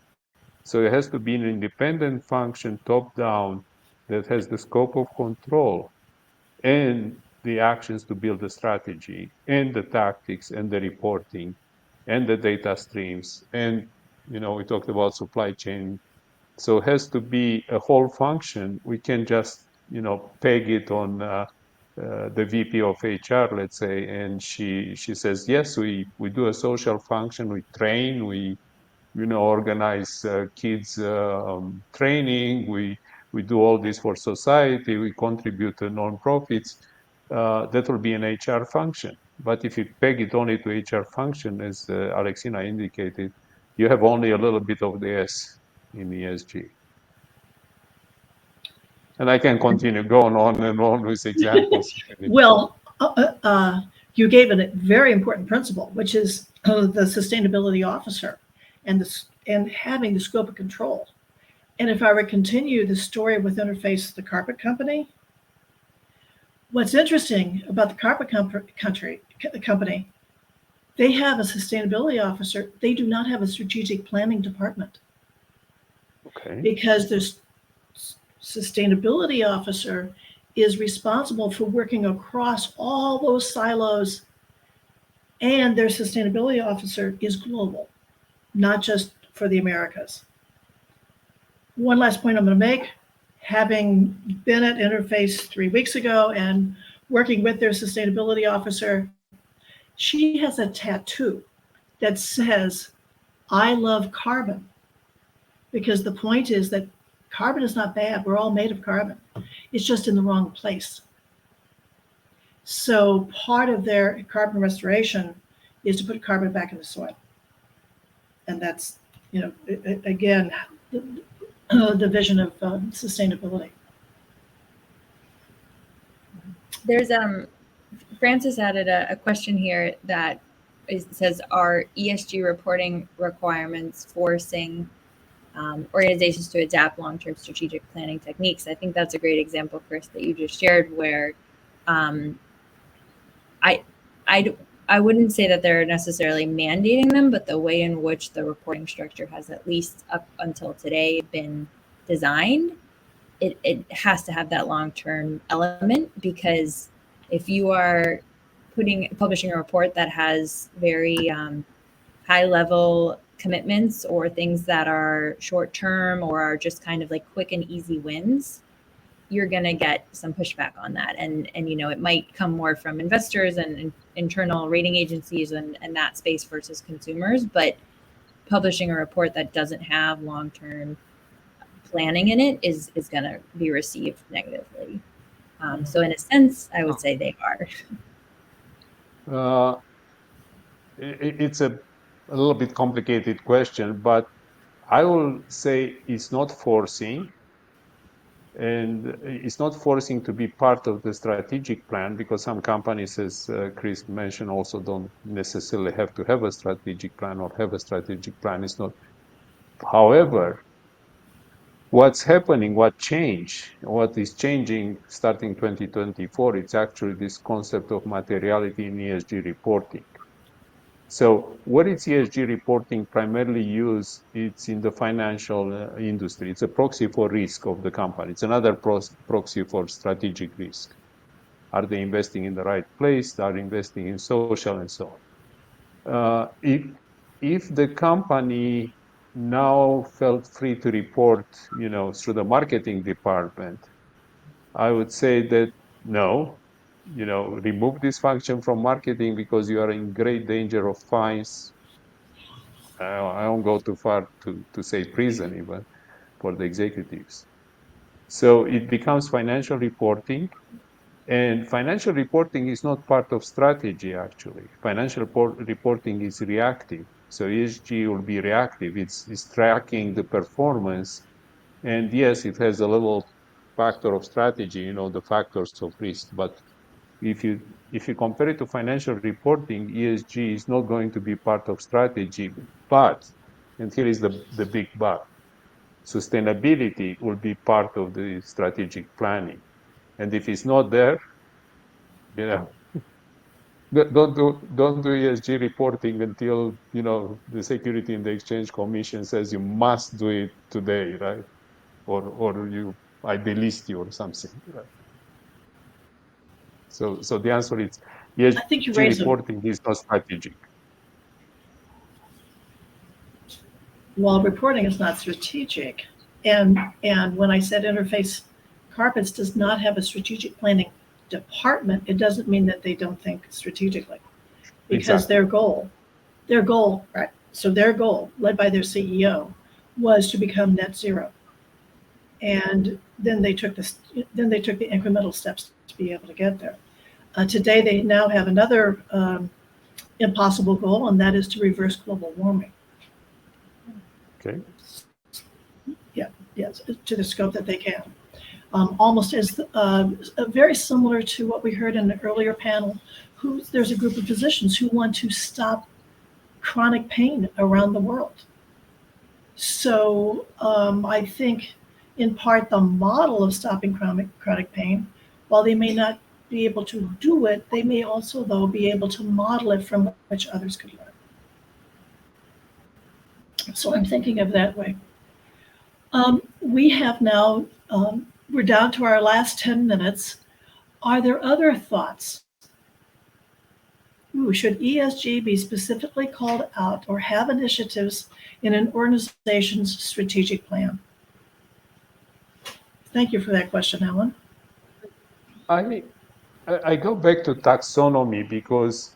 So it has to be an independent function, top down, that has the scope of control and the actions to build the strategy and the tactics and the reporting and the data streams. And we talked about supply chain. So it has to be a whole function. We can just peg it on the VP of HR, let's say, and she says, yes, we do a social function, we train, we organize kids training, we do all this for society, we contribute to non-profits. That will be an HR function. But if you peg it only to HR function, as Alexina indicated, you have only a little bit of the S in ESG. And I can continue going on and on with examples. Well, you gave a very important principle, which is the sustainability officer and having the scope of control. And if I were to continue the story with Interface, the carpet company, what's interesting about the carpet company, they have a sustainability officer. They do not have a strategic planning department. Okay. Because there's sustainability officer is responsible for working across all those silos, and their sustainability officer is global, not just for the Americas. One last point I'm going to make, having been at Interface 3 weeks ago and working with their sustainability officer, she has a tattoo that says, I love carbon, because the point is that carbon is not bad. We're all made of carbon. It's just in the wrong place. So part of their carbon restoration is to put carbon back in the soil. And that's, again, the vision of sustainability. There's Francis added a question here that says, are ESG reporting requirements forcing organizations to adapt long-term strategic planning techniques? I think that's a great example, Kris, that you just shared, where um, I, I, I wouldn't say that they're necessarily mandating them, but the way in which the reporting structure has, at least up until today, been designed, it has to have that long-term element, because if you are publishing a report that has very high level commitments, or things that are short term or are just kind of like quick and easy wins, you're going to get some pushback on that. And it might come more from investors and internal rating agencies and that space versus consumers. But publishing a report that doesn't have long-term planning in it is going to be received negatively. So in a sense, I would say they are. It's a little bit complicated question, but I will say it's not forcing, and it's not forcing to be part of the strategic plan, because some companies, as Kris mentioned, also don't necessarily have to have a strategic plan or have a strategic plan. It's not. However, what's happening, what is changing starting 2024, it's actually this concept of materiality in ESG reporting. So what is ESG reporting primarily used? It's in the financial industry. It's a proxy for risk of the company. It's another proxy for strategic risk. Are they investing in the right place? Are they investing in social and so on? If the company now felt free to report, through the marketing department, I would say that no, remove this function from marketing, because you are in great danger of fines. I won't go too far to say prison even for the executives. So it becomes financial reporting, and financial reporting is not part of strategy, actually. Financial reporting is reactive. So ESG will be reactive. It's tracking the performance. And yes, it has a little factor of strategy, the factors of risk. But if you compare it to financial reporting, ESG is not going to be part of strategy. But, and here is the big but, sustainability will be part of the strategic planning. And if it's not there, you know, don't do ESG reporting until the Security and the Exchange Commission says you must do it today, right? Or I delist you or something, right? So the answer is I think you ESG raise a reporting is not strategic. Well, reporting is not strategic. And when I said Interface Carpets does not have a strategic planning department, it doesn't mean that they don't think strategically, because Exactly. their goal, right? So their goal, led by their CEO, was to become net zero. And then they took the incremental steps to be able to get there. Today, they now have another impossible goal, and that is to reverse global warming. Okay. Yes, to the scope that they can. Almost as very similar to what we heard in the earlier panel, there's a group of physicians who want to stop chronic pain around the world. So I think in part the model of stopping chronic pain, while they may not be able to do it, they may also, though, be able to model it from which others could learn. So I'm thinking of that way. We have now, we're down to our last 10 minutes. Are there other thoughts? Should ESG be specifically called out or have initiatives in an organization's strategic plan? Thank you for that question, Alan. I go back to taxonomy, because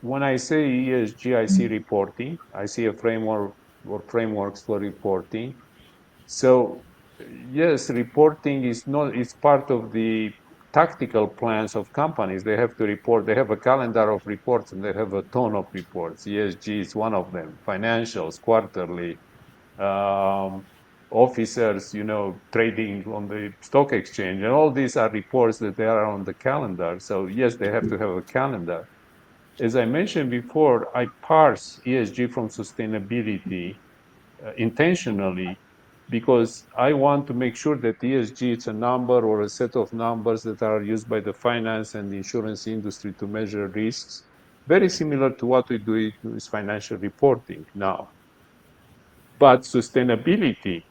when I say ESG, I see reporting. I see a framework or frameworks for reporting. So yes, reporting is part of the tactical plans of companies. They have to report. They have a calendar of reports, and they have a ton of reports. ESG is one of them. Financials, quarterly. officers, trading on the stock exchange, and all these are reports that they are on the calendar. So yes, they have to have a calendar. As I mentioned before, I parse ESG from sustainability intentionally, because I want to make sure that ESG is a number or a set of numbers that are used by the finance and the insurance industry to measure risks, very similar to what we do with financial reporting now. But sustainability,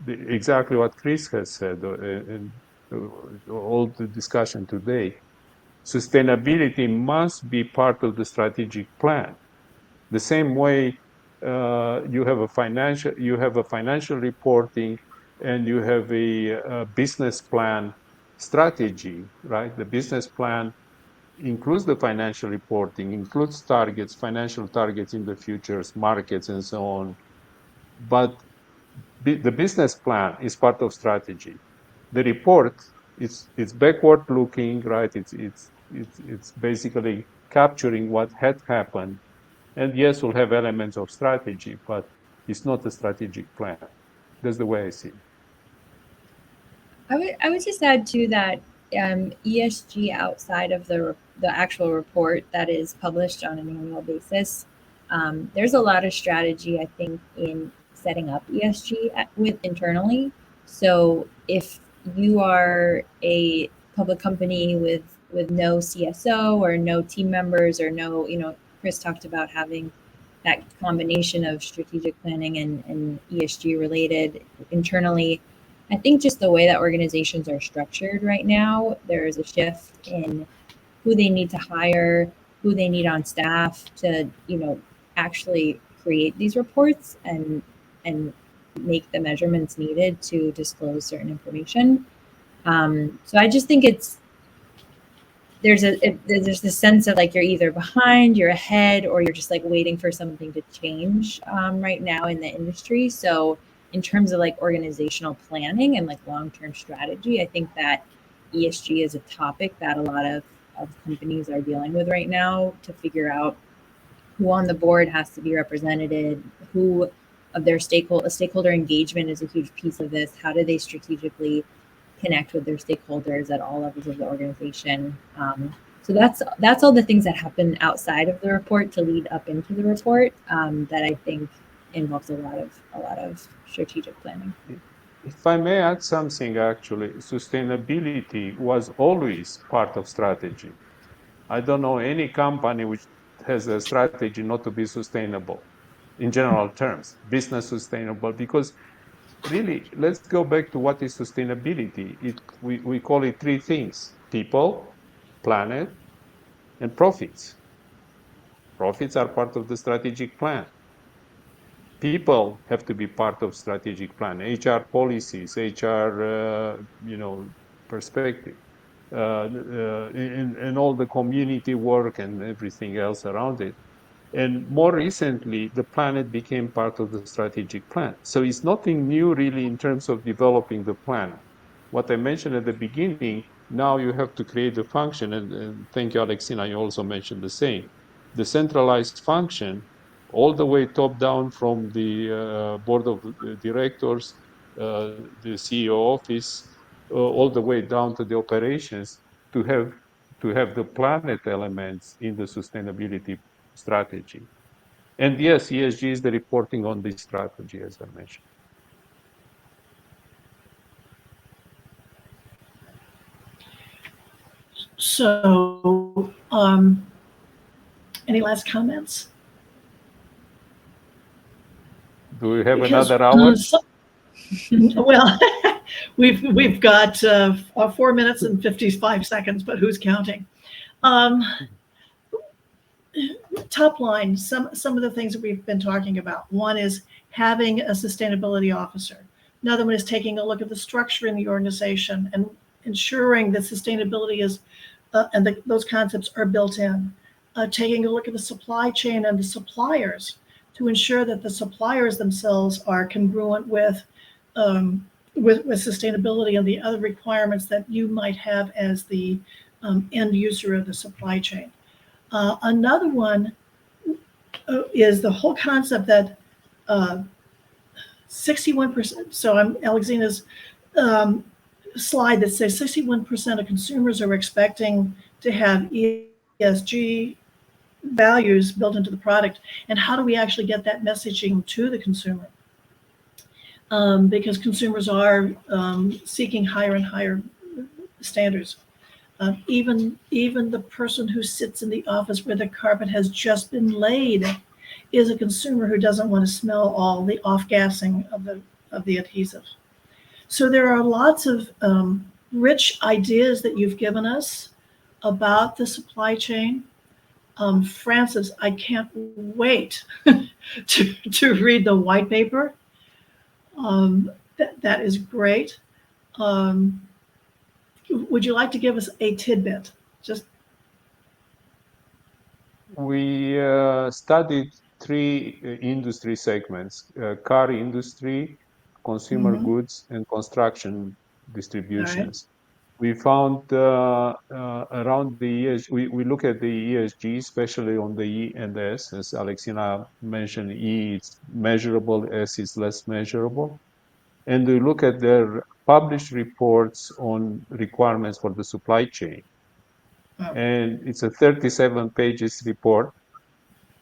exactly what Kris has said, and all the discussion today, sustainability must be part of the strategic plan. The same way you have a financial reporting, and you have a business plan strategy, right? The business plan includes the financial reporting, includes targets, financial targets in the futures markets, and so on. But the business plan is part of strategy. The report, it's backward looking, right? It's basically capturing what had happened. And yes, we'll have elements of strategy, but it's not a strategic plan. That's the way I see it. I would just add to that, ESG outside of the actual report that is published on an annual basis. There's a lot of strategy, I think, in setting up ESG with internally. So if you are a public company with no CSO or no team members, or no, Kris talked about having that combination of strategic planning and ESG related internally. I think just the way that organizations are structured right now, there is a shift in who they need to hire, who they need on staff to, actually create these reports and make the measurements needed to disclose certain information. So I just think there's this sense of like you're either behind, you're ahead, or you're just like waiting for something to change right now in the industry. So in terms of like organizational planning and like long-term strategy, I think that ESG is a topic that a lot of companies are dealing with right now, to figure out who on the board has to be represented, who of their stakeholder engagement is a huge piece of this. How do they strategically connect with their stakeholders at all levels of the organization? So that's all the things that happen outside of the report to lead up into the report, that I think involves a lot of strategic planning. If I may add something, actually, sustainability was always part of strategy. I don't know any company which has a strategy not to be sustainable in general terms, business sustainable, because really, let's go back to what is sustainability. We call it three things: people, planet, and profits. Profits are part of the strategic plan. People have to be part of strategic plan. HR policies, HR, perspective, and all the community work and everything else around it. And more recently, the planet became part of the strategic plan. So it's nothing new really in terms of developing the plan. What I mentioned at the beginning, now you have to create the function, and thank you, Alexina, you also mentioned the same. The centralized function, all the way top down from the board of directors, the CEO office, all the way down to the operations, to have the planet elements in the sustainability strategy. And yes, ESG is the reporting on this strategy, as I mentioned. So, any last comments? Do we have another hour? Well, we've got 4 minutes and 55 seconds, but who's counting? Top line, some of the things that we've been talking about. One is having a sustainability officer. Another one is taking a look at the structure in the organization and ensuring that sustainability is and those concepts are built in. Taking a look at the supply chain and the suppliers to ensure that the suppliers themselves are congruent with sustainability and the other requirements that you might have as the end user of the supply chain. Another one is the whole concept that 61%. So I'm Alexina's slide that says 61% of consumers are expecting to have ESG values built into the product. And how do we actually get that messaging to the consumer? Because consumers are seeking higher and higher standards. Even the person who sits in the office where the carpet has just been laid is a consumer who doesn't want to smell all the off-gassing of the adhesive. So there are lots of rich ideas that you've given us about the supply chain. Francis, I can't wait to read the white paper. That is great. Would you like to give us a tidbit? Just We studied three industry segments: car industry, consumer goods, and construction distributions. We found around the ESG, we look at the ESG, especially on the E and S, as Alexina mentioned. E is measurable, S is less measurable. And we look at their published reports on requirements for the supply chain. And it's a 37 pages report.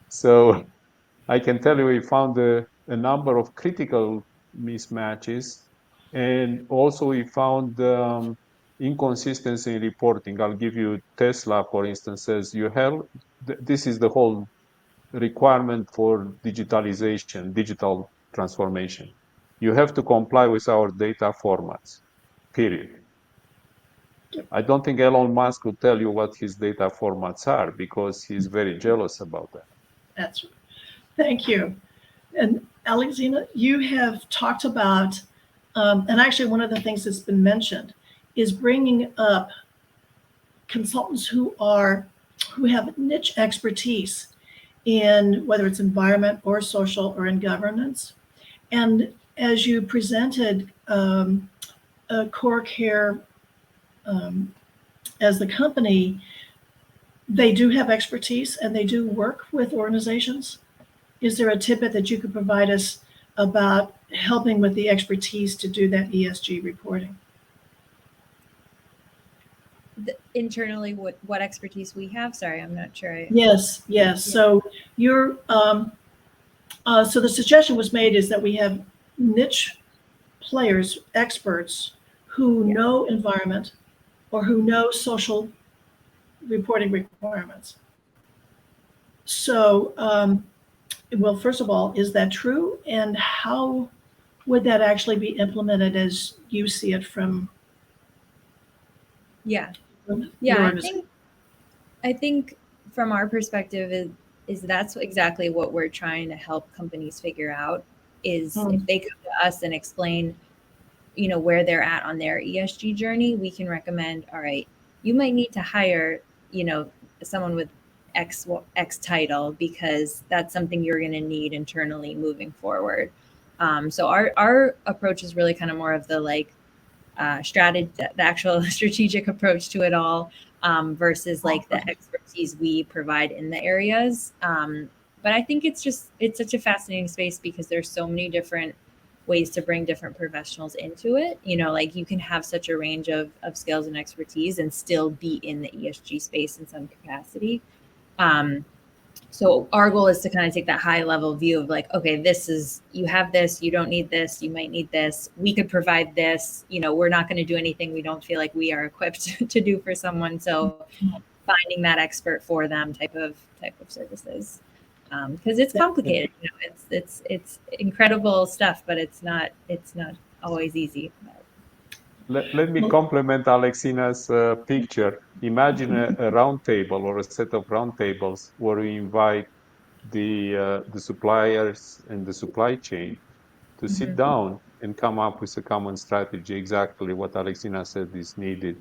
So I can tell you we found a number of critical mismatches. And also we found inconsistency in reporting. I'll give you Tesla, for instance, says you have, this is the whole requirement for digitalization, digital transformation. You have to comply with our data formats, period. I don't think Elon Musk will tell you what his data formats are because he's very jealous about that. that's right. Thank you. And Alexina, you have talked about, and actually one of the things that's been mentioned is bringing up consultants who have niche expertise in whether it's environment or social or in governance. And as you presented Core Care as the company, they do have expertise and they do work with organizations. Is there a tidbit that you could provide us about helping with the expertise to do that ESG reporting? Internally, what expertise we have? Sorry, I'm not sure. Yes. Yeah. So you're so the suggestion was made is that we have niche players, experts who know environment or who know social reporting requirements. So, well, first of all, is that true? And how would that actually be implemented as you see it from? Yeah. Yeah. I think from our perspective is that's exactly what we're trying to help companies figure out is if they come to us and explain, where they're at on their ESG journey, we can recommend, all right, you might need to hire, someone with X title because that's something you're going to need internally moving forward. So our approach is really kind of more of the the actual strategic approach to it all versus the expertise we provide in the areas. But I think it's such a fascinating space because there's so many different ways to bring different professionals into it. You can have such a range of skills and expertise and still be in the ESG space in some capacity. So our goal is to kind of take that high level view of okay, you have this, you don't need this, you might need this. We could provide this, we're not going to do anything we don't feel like we are equipped to do for someone. So finding that expert for them type of services. Because it's complicated, it's incredible stuff, but it's not always easy. Let me complement Alexina's picture. Imagine a round table or a set of round tables where we invite the suppliers and the supply chain to sit down and come up with a common strategy. Exactly what Alexina said is needed,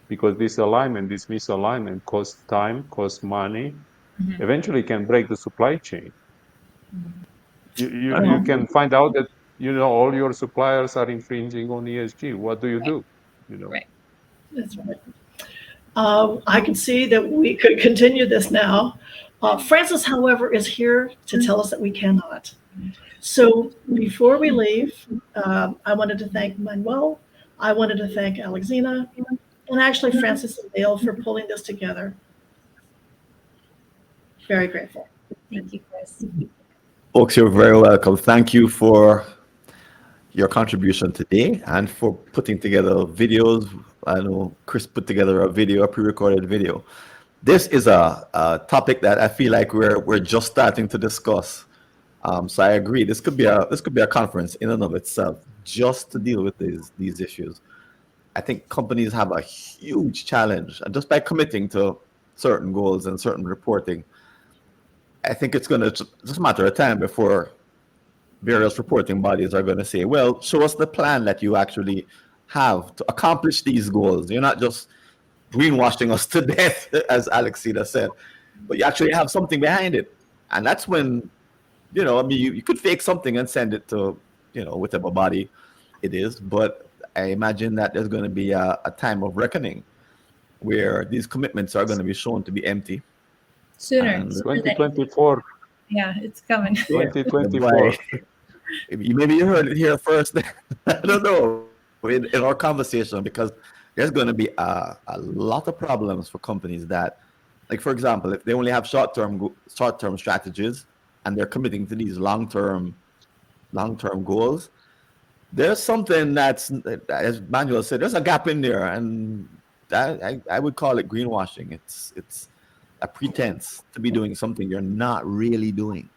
because this misalignment costs time, costs money, eventually can break the supply chain. You can find out that all your suppliers are infringing on ESG. What do you do? Right. That's right. I can see that we could continue this now. Francis, however, is here to tell us that we cannot. So before we leave, I wanted to thank Manuel. I wanted to thank Alexina and actually Francis and Dale for pulling this together. Very grateful. Thank you, Kris. Folks, you're very welcome. Thank you for your contribution today and for putting together videos. I know Kris put together a video, a pre-recorded video. This is a topic that I feel like we're just starting to discuss. So I agree. This could be a conference in and of itself just to deal with these issues. I think companies have a huge challenge, and just by committing to certain goals and certain reporting, I think it's going to just a matter of time before various reporting bodies are going to say, well, show us the plan that you actually have to accomplish these goals. You're not just greenwashing us to death, as Alexina said, but you actually have something behind it. And that's when, I mean, you could fake something and send it to, whatever body it is. But I imagine that there's going to be a time of reckoning where these commitments are going to be shown to be empty. Sooner. And 2024. Yeah, it's coming. 2024. Maybe you heard it here first. I don't know in our conversation, because there's going to be a lot of problems for companies that, like, for example, if they only have short-term strategies and they're committing to these long-term goals, there's something that's, as Manuel said, there's a gap in there, and I would call it greenwashing. It's a pretense to be doing something you're not really doing.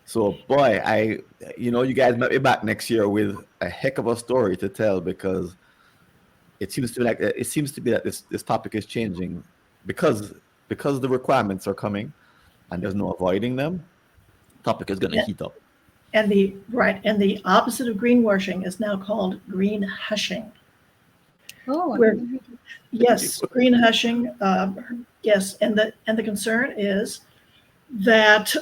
So, boy, you guys might be back next year with a heck of a story to tell, because it seems to be that this topic is changing because the requirements are coming and there's no avoiding them. Topic is going to heat up. And the opposite of greenwashing is now called green hushing. Oh, Yes, green hushing. Yes, and the concern is that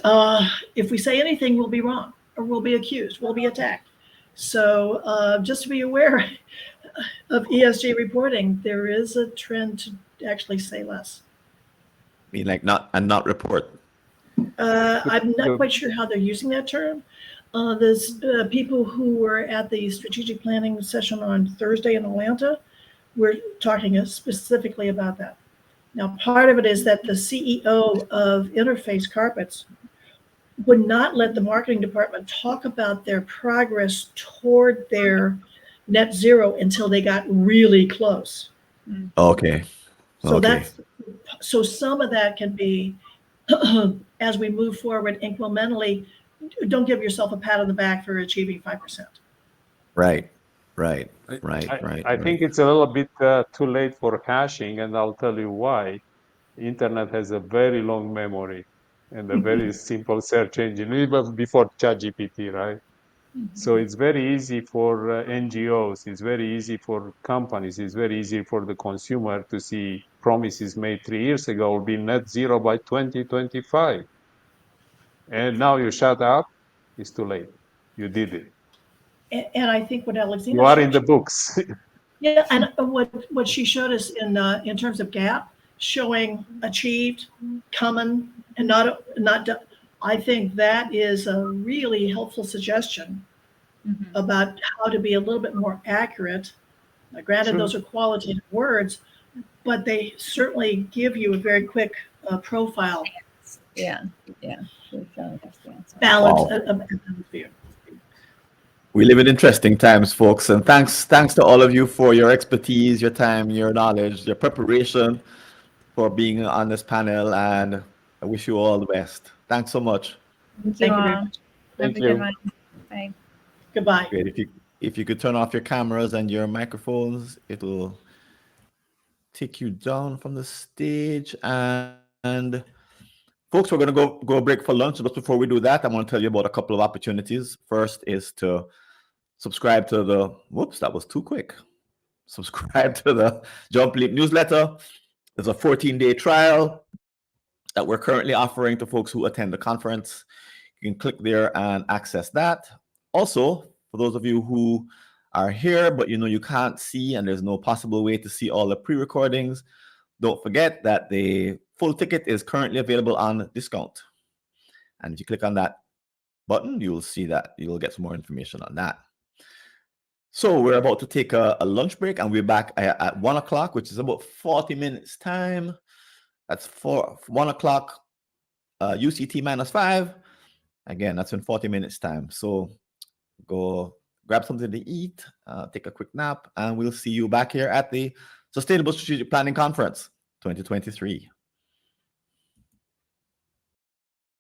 if we say anything, we'll be wrong, or we'll be accused, we'll be attacked. So just to be aware of ESG reporting, there is a trend to actually say less. I mean, like not report. I'm not quite sure how they're using that term. There's people who were at the strategic planning session on Thursday in Atlanta. We're talking specifically about that. Now, part of it is that the CEO of Interface Carpets would not let the marketing department talk about their progress toward their net zero until they got really close. Okay. So some of that can be, as we move forward incrementally, don't give yourself a pat on the back for achieving 5%. Right. I think it's a little bit too late for hashing, and I'll tell you why. Internet has a very long memory and a very simple search engine, even before ChatGPT, right? So it's very easy for NGOs, it's very easy for companies, it's very easy for the consumer to see promises made 3 years ago will be net zero by 2025. And now you shut up, it's too late. You did it. And I think what Alexina You are in the books. Yeah, and what she showed us in terms of gap, showing achieved, coming, and not done. I think that is a really helpful suggestion about how to be a little bit more accurate. Now, granted, those are qualitative words, but they certainly give you a very quick profile. Yeah. Balance view. We live in interesting times, folks, and thanks to all of you for your expertise, your time, your knowledge, your preparation for being on this panel, and I wish you all the best. Thanks so much. Thank you very all. much. Have a good one. Bye. Goodbye. Great. If you could turn off your cameras and your microphones, it'll take you down from the stage. And folks, we're going to go break for lunch. But before we do that, I want to tell you about a couple of opportunities. First is to subscribe to the, whoops, that was too quick. Subscribe to the Jump Leap newsletter. There's a 14-day trial that we're currently offering to folks who attend the conference. You can click there and access that. Also, for those of you who are here, but you can't see and there's no possible way to see all the pre-recordings, don't forget that the full ticket is currently available on discount. And if you click on that button, you'll see that you'll get some more information on that. So we're about to take a lunch break, and we're back at 1 o'clock, which is about 40 minutes time. That's 1 o'clock UCT -5. Again, that's in 40 minutes time. So go grab something to eat, take a quick nap, and we'll see you back here at the Sustainable Strategic Planning Conference 2023.